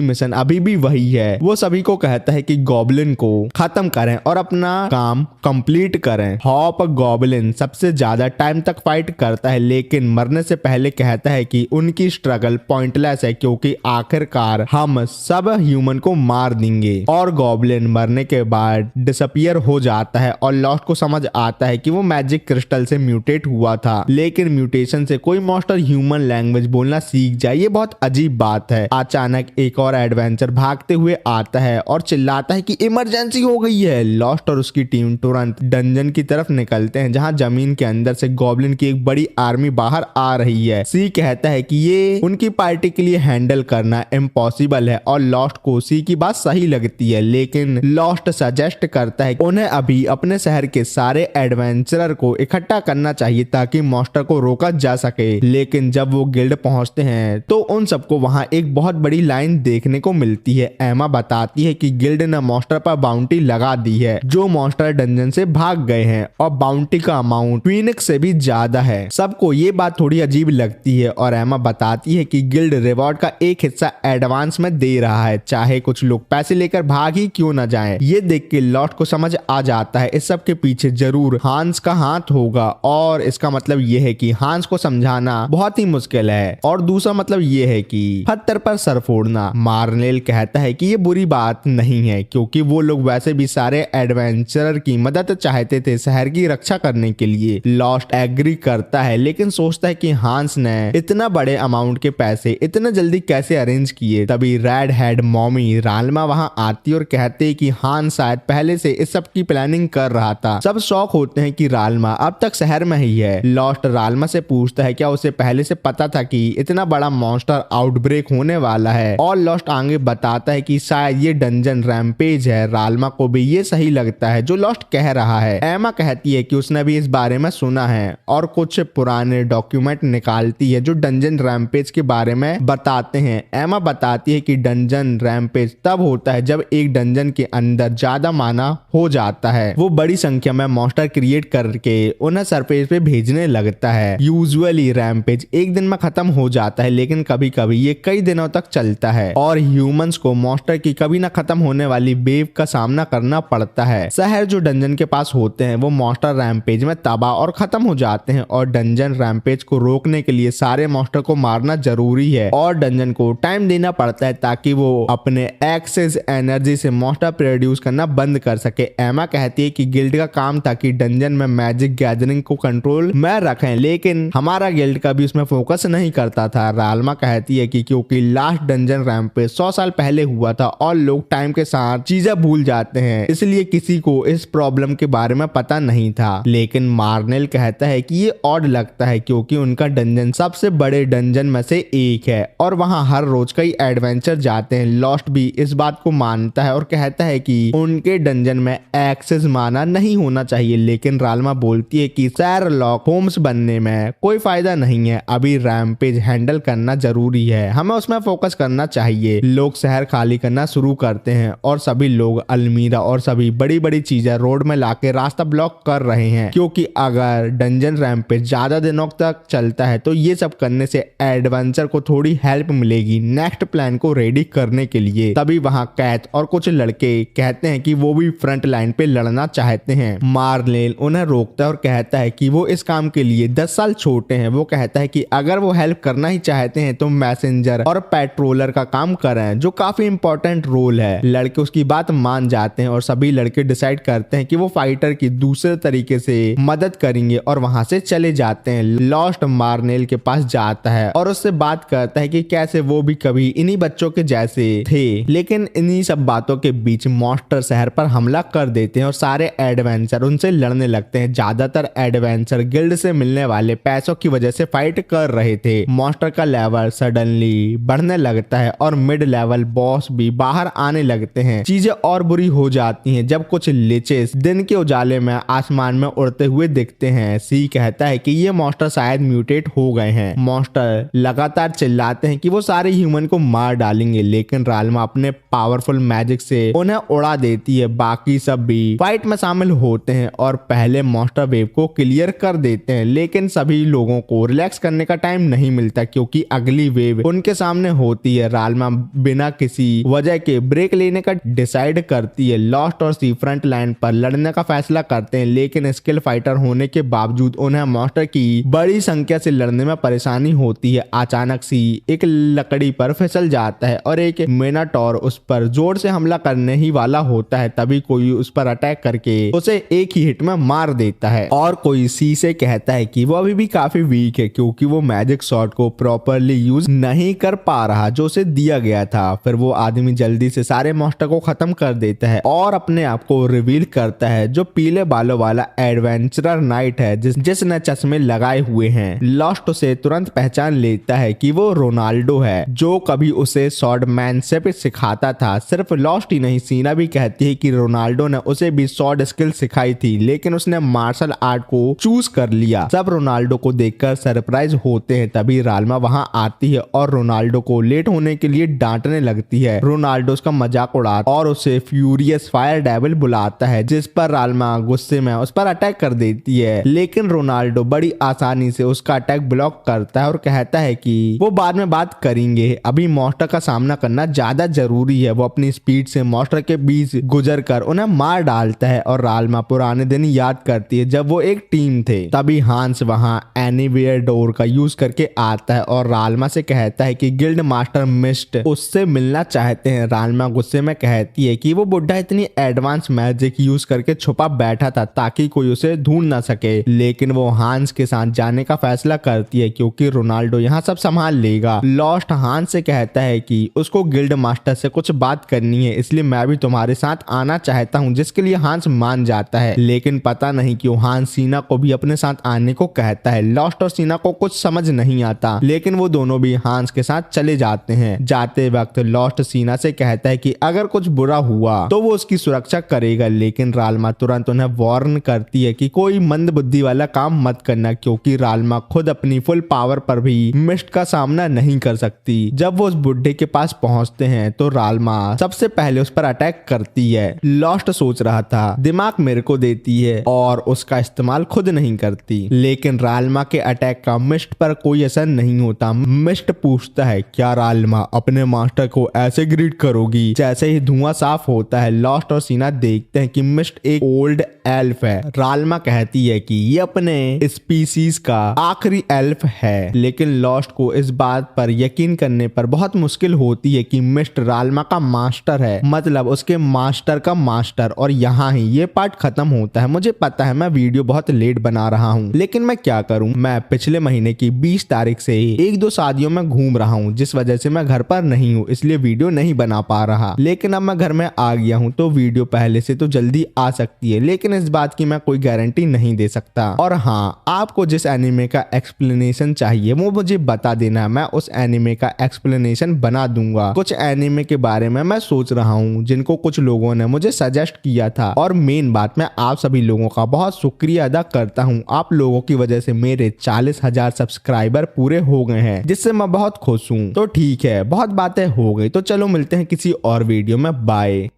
मिशन अभी भी वही है। वो सभी को कहता है कि गॉब्लिन को खत्म करें और अपना काम कंप्लीट करें। हॉप गॉब्लिन सबसे ज्यादा टाइम तक फाइट करता है, लेकिन मरने से पहले कहता है कि उनकी स्ट्रगल पॉइंटलेस है क्योंकि आखिरकार हम सब ह्यूमन को मार देंगे। और गॉब्लिन मरने के बाद डिसअपियर हो जाता है और लॉस्ट को समझ आता है कि वो मैजिक क्रिस्टल से म्यूटेट हुआ था, लेकिन म्यूटेशन से कोई मॉन्स्टर ह्यूमन लैंग्वेज बोलना सीख जाए ये बहुत अजीब बात है। अचानक एक और एडवेंचर भागते हुए आता है और चिल्लाता है कि इमरजेंसी हो गई है। लॉस्ट और उसकी टीम तुरंत डंजन की तरफ निकलते हैं जहां जमीन के अंदर से गॉब्लिन की एक बड़ी आर्मी बाहर आ रही है। सी कहता है कि ये उनकी पार्टी के लिए हैंडल करना इम्पॉसिबल है और लॉस्ट को सी की बात सही लगती है, लेकिन लॉस्ट सजेस्ट करता है कि उन्हें अभी अपने शहर के सारे एडवेंचरर को इकट्ठा करना चाहिए ताकि मॉन्स्टर को रोका जा सके। लेकिन जब वो गिल्ड पहुंचते हैं तो उन सबको वहां एक बहुत बड़ी लाइन देखने को मिलती है। एमा बताती है कि गिल्ड ने मॉन्स्टर पर बाउंटी लगा दी है जो मॉन्स्टर डंजन से भाग गए हैं और बाउंटी का अमाउंट फीनिक्स से भी ज्यादा है। सबको ये बात थोड़ी अजीब लगती है और एमा बताती है कि गिल्ड रिवॉर्ड का एक हिस्सा एडवांस में दे रहा है, चाहे कुछ लोग पैसे लेकर भाग ही क्यों ना जाएं। ये देख के लॉस्ट को समझ आ जाता है इस सब के पीछे जरूर हांस का हाथ होगा, और इसका मतलब ये है कि हांस को समझाना बहुत ही मुश्किल है। और दूसरा मतलब ये है कि पत्थर पर सर फोड़ना। मार्नेल कहता है कि ये बुरी बात नहीं है क्योंकि वो लोग वैसे भी सारे एडवेंचरर की मदद चाहते थे शहर की रक्षा करने के लिए। लॉस्ट एग्री करता है लेकिन सोचता है कि हांस ने इतना बड़े अमाउंट के पैसे इतने जल्दी कैसे अरेंज किए। तभी रेड हेड मॉमी रालमा वहां आती और कहते कि हांस शायद पहले से इस सब की प्लानिंग कर रहा था। सब शौक होते हैं कि रालमा अब तक शहर में ही है। लॉस्ट रालमा से पूछता है क्या उसे पहले से पता था कि इतना बड़ा मॉन्स्टर आउटब्रेक होने वाला है, और लॉस्ट आगे बताता है कि शायद ये डंजन रैम्पेज है। रालमा को भी ये सही लगता है जो लॉस्ट कह रहा है। एमा कहती है कि उसने भी इस बारे में सुना है और कुछ पुराने डॉक्यूमेंट निकालती है जो डंजन रैम्पेज के बारे में बताते हैं। एमा बताती है कि डंजन रैम्पेज तब होता है जब एक डंजन के अंदर ज्यादा माना हो जाता है। वो बड़ी संख्या में मॉन्स्टर क्रिएट करके उन्हें सरफेस पे भेजने लगता है। यूजुअली रैम्पेज एक दिन में खत्म हो जाता है, लेकिन कभी कभी ये कई दिनों तक चलता है और ह्यूमंस को मॉन्स्टर की कभी ना खत्म होने वाली वेव का सामना करना पड़ता है। शहर जो डंजन के पास होते हैं वो मॉन्स्टर रैम्पेज में तबाह और खत्म हो जाते हैं, और डंजन रैम्पेज को रोकने के लिए सारे मॉन्स्टर को मारना जरूरी है और डंजन को टाइम देना पड़ता है ताकि वो अपने एक्सेस एनर्जी से मॉन्स्टर प्रोड्यूस करना बंद कर सके। एमा कहती है कि गिल्ड का काम था कि डंजन में मैजिक गैदरिंग को कंट्रोल में रखें, लेकिन हमारा गिल्ड कभी उसमें फोकस नहीं करता था। रालमा कहती है कि क्योंकि लास्ट डंजन रैम्पेज 100 साल पहले हुआ था और लोग टाइम के साथ चीजें भूल जाते हैं, इसलिए किसी को इस प्रॉब्लम के बारे में पता नहीं था। लेकिन मार्नेल कहता है कि ये ऑड लगता है क्योंकि उनका डंजन सबसे बड़े डंजन में से एक है और वहां हर रोज कई एडवेंचर जाते हैं। लॉस्ट भी इस बात को मानता है और कहता है कि उनके डंजन में एक्सेस माना नहीं होना चाहिए, लेकिन रालमा बोलती है कि शेरलॉक होम्स बनने में कोई फायदा नहीं है, अभी रैम्पेज हैंडल करना जरूरी है, हमें उसमें फोकस करना चाहिए। लोग शहर खाली करना शुरू करते हैं और सभी लोग अलमीरा और सभी बड़ी बड़ी चीजें रोड में लाके रास्ता ब्लॉक कर रहे हैं, क्योंकि अगर डंजन रैम्पेज ज्यादा दिनों तक चलता है तो ये सब करने से एडवेंचर को थोड़ी हेल्प मिलेगी नेक्स्ट प्लान को रेडी करने के लिए। तभी वहां कैथ और कुछ लड़के कहते हैं कि वो भी फ्रंट लाइन पे लड़ना चाहते हैं। मार्नेल उन्हें रोकता है और कहता है कि वो इस काम के लिए 10 साल छोटे हैं। वो कहता है कि अगर वो हेल्प करना ही चाहते हैं तो मैसेंजर और पेट्रोलर का काम करें, जो काफी इंपॉर्टेंट रोल है। लड़के उसकी बात मान जाते हैं और सभी लड़के डिसाइड करते हैं कि वो फाइटर की दूसरे तरीके से मदद करेंगे और वहां से चले जाते हैं। लॉस्ट मार्नेल के पास जाता है और उससे बात करता है कि कैसे वो भी कभी इन्हीं बच्चों के जैसे थे, लेकिन इन्हीं सब बातों के बीच मॉन्स्टर शहर पर हमला कर देते हैं और सारे एडवेंचर उनसे लड़ने लगते हैं। ज्यादातर एडवेंचर गिल्ड से मिलने वाले पैसों की वजह से फाइट कर रहे थे। मॉन्स्टर का लेवल सडनली बढ़ने लगता है और मिड लेवल बॉस भी बाहर आने लगते हैं। चीजें और बुरी हो जाती हैं जब कुछ लिचेस दिन के उजाले में आसमान में उड़ते हुए दिखते हैं। सी कहता है कि ये मॉन्स्टर शायद म्यूटेट हो गए हैं। मॉन्स्टर लगातार चिल्लाते हैं कि वो सारे ह्यूमन को मार डालेंगे, लेकिन राल्मा अपने पावरफुल मैजिक से उन्हें उड़ा देती है। बाकी सब भी फाइट में शामिल होते हैं और पहले मॉन्स्टर वेव को क्लियर कर देते हैं, लेकिन सभी लोगों को रिलैक्स करने का टाइम नहीं मिलता क्योंकि अगली वेव उनके सामने होती है। राल्मा बिना किसी वजह के ब्रेक लेने का डिसाइड करती है। लॉस्ट और सी फ्रंट लाइन पर लड़ने का फैसला करते हैं, लेकिन स्किल फाइटर होने के बावजूद उन्हें मॉन्स्टर की बड़ी संख्या से लड़ने में परेशानी होती है। अचानक सी एक लकड़ी पर फिसल जाता है और एक मिनाटोर उस पर जोर से हमला करने ही वाला होता है। तभी कोई उस पर अटैक करके उसे एक ही हिट में मार देता है और कोई सी से कहता है कि वो अभी भी काफी वीक है क्योंकि वो मैजिक शॉट को प्रॉपरली यूज नहीं कर पा रहा जो उसे दिया गया था। फिर वो आदमी जल्दी से सारे मॉन्स्टर को खत्म कर देता है और अपने आप को रिवील करता है, जो पीले बालों वाला एडवेंचरर नाइट है जिसने चश्मे लगाए हुए हैं। लॉस्ट उसे तुरंत पहचान लेता है कि वो रोनाल्डो है, जो कभी उसे स्वॉर्डमैनशिप सिखाता था। सिर्फ लॉस्ट ही नहीं, सीना भी कहती है कि रोनाल्डो ने उसे भी स्वॉर्ड स्किल सिखाई थी, लेकिन उसने मार्शल आर्ट को चूज कर लिया। सब रोनाल्डो को देखकर सरप्राइज होते हैं। तभी राल्मा वहां आती है और रोनाल्डो को लेट होने के लिए डांटने लगती है। रोनाल्डो उसका मजाक उड़ाता और उसे फ्यूरियस फायर डेविल बुलाता है, जिस पर राल्मा गुस्से में उस पर अटैक कर देती है, लेकिन रोनाल्डो बड़ी आसानी से उसका अटैक ब्लॉक करता है और कहता है कि वो बाद में बात करेंगे, अभी मॉन्स्टर का सामना करना ज्यादा जरूरी है। वो अपनी स्पीड से मॉन्स्टर के बीच गुजर कर उन्हें मार डालता है और राल्मा पुराने दिन याद करती है जब वो एक टीम थे। तभी हांस वहां एनीवेयर डोर का यूज करके आता है और राल्मा से कहता है कि गिल्ड मास्टर मिस्ट उससे मिलना चाहते हैं। राल्मा गुस्से में कहती है कि वो बुढ़ा इतनी एडवांस मैजिक यूज करके छुपा बैठा था ताकि कोई उसे ढूंढ ना सके, लेकिन वो हांस के साथ जाने का फैसला करती है क्योंकि रोनाल्डो यहाँ सब संभाल लेगा। लॉस्ट हांस से कहता है कि उसको गिल्ड मास्टर से कुछ बात करनी है, इसलिए मैं भी तुम्हारे साथ आना चाहता हूँ, जिसके लिए हांस मान जाता है। लेकिन पता नहीं क्यों हांस सीना को भी अपने साथ आने को कहता है। लॉस्ट और सीना को कुछ समझ नहीं आता, लेकिन वो दोनों भी हांस के साथ चले जाते हैं। जाते वक्त लॉस्ट सीना से कहता है कि अगर कुछ बुरा हुआ तो वो उसकी सुरक्षा करेगा, लेकिन राल्मा तुरंत उन्हें वार्न करती है कि कोई मंद बुद्धि वाला काम मत करना क्योंकि राल्मा खुद अपनी फुल पावर पर भी मिस्ट का सामना नहीं कर सकती। जब वो उस बुढ़े के पास पहुंचते हैं तो राल्मा सबसे पहले उस पर अटैक करती है। लॉस्ट सोच रहा था दिमाग मेरे को देती है और उसका इस्तेमाल खुद नहीं करती, लेकिन राल्मा के अटैक का मिस्ट पर कोई असर नहीं होता। मिस्ट पूछता है क्या राल्मा अपने मास्टर को ऐसे ग्रीट करोगी? जैसे ही धुआं साफ होता है लॉस्ट और सीना देखते हैं कि मिस्ट एक ओल्ड एल्फ है। राल्मा कहती है कि ये अपने स्पीसीज का आखिरी एल्फ है, लेकिन लॉस्ट को इस बात पर यकीन करने पर बहुत मुश्किल होती है कि मिस्ट राल्मा का मास्टर है, मतलब उसके मास्टर का मास्टर। और यहाँ ही ये पार्ट खत्म होता है। मुझे पता है मैं वीडियो बहुत लेट बना रहा हूँ, लेकिन मैं क्या करूँ, मैं पिछले महीने की 20 तारीख से एक दो शादियों में घूम रहा हूँ, जिस वजह से मैं घर पर नहीं हूँ, इसलिए वीडियो नहीं बना पा रहा। लेकिन अब मैं घर में आ गया हूँ तो वीडियो पहले से तो जल्दी आ सकती है, लेकिन इस बात की मैं कोई गारंटी नहीं दे सकता। और हाँ, आपको जिस एनिमे का एक्सप्लेनेशन चाहिए वो मुझे बता देना, मैं उस एनिमे का एक्सप्लेनेशन बना दूंगा। कुछ एनिमे के बारे में मैं सोच रहा हूँ जिनको कुछ लोगों ने मुझे सजेस्ट किया था, और मेन बात मैं आप सभी लोगों का बहुत शुक्रिया अदा करता हूँ। आप लोगों की वजह से मेरे 40,000 सब्सक्राइबर पूरे हो गए हैं, जिससे मैं बहुत खुश हूँ। तो ठीक है, बहुत बातें हो गई, तो चलो मिलते हैं किसी और वीडियो में। बाय।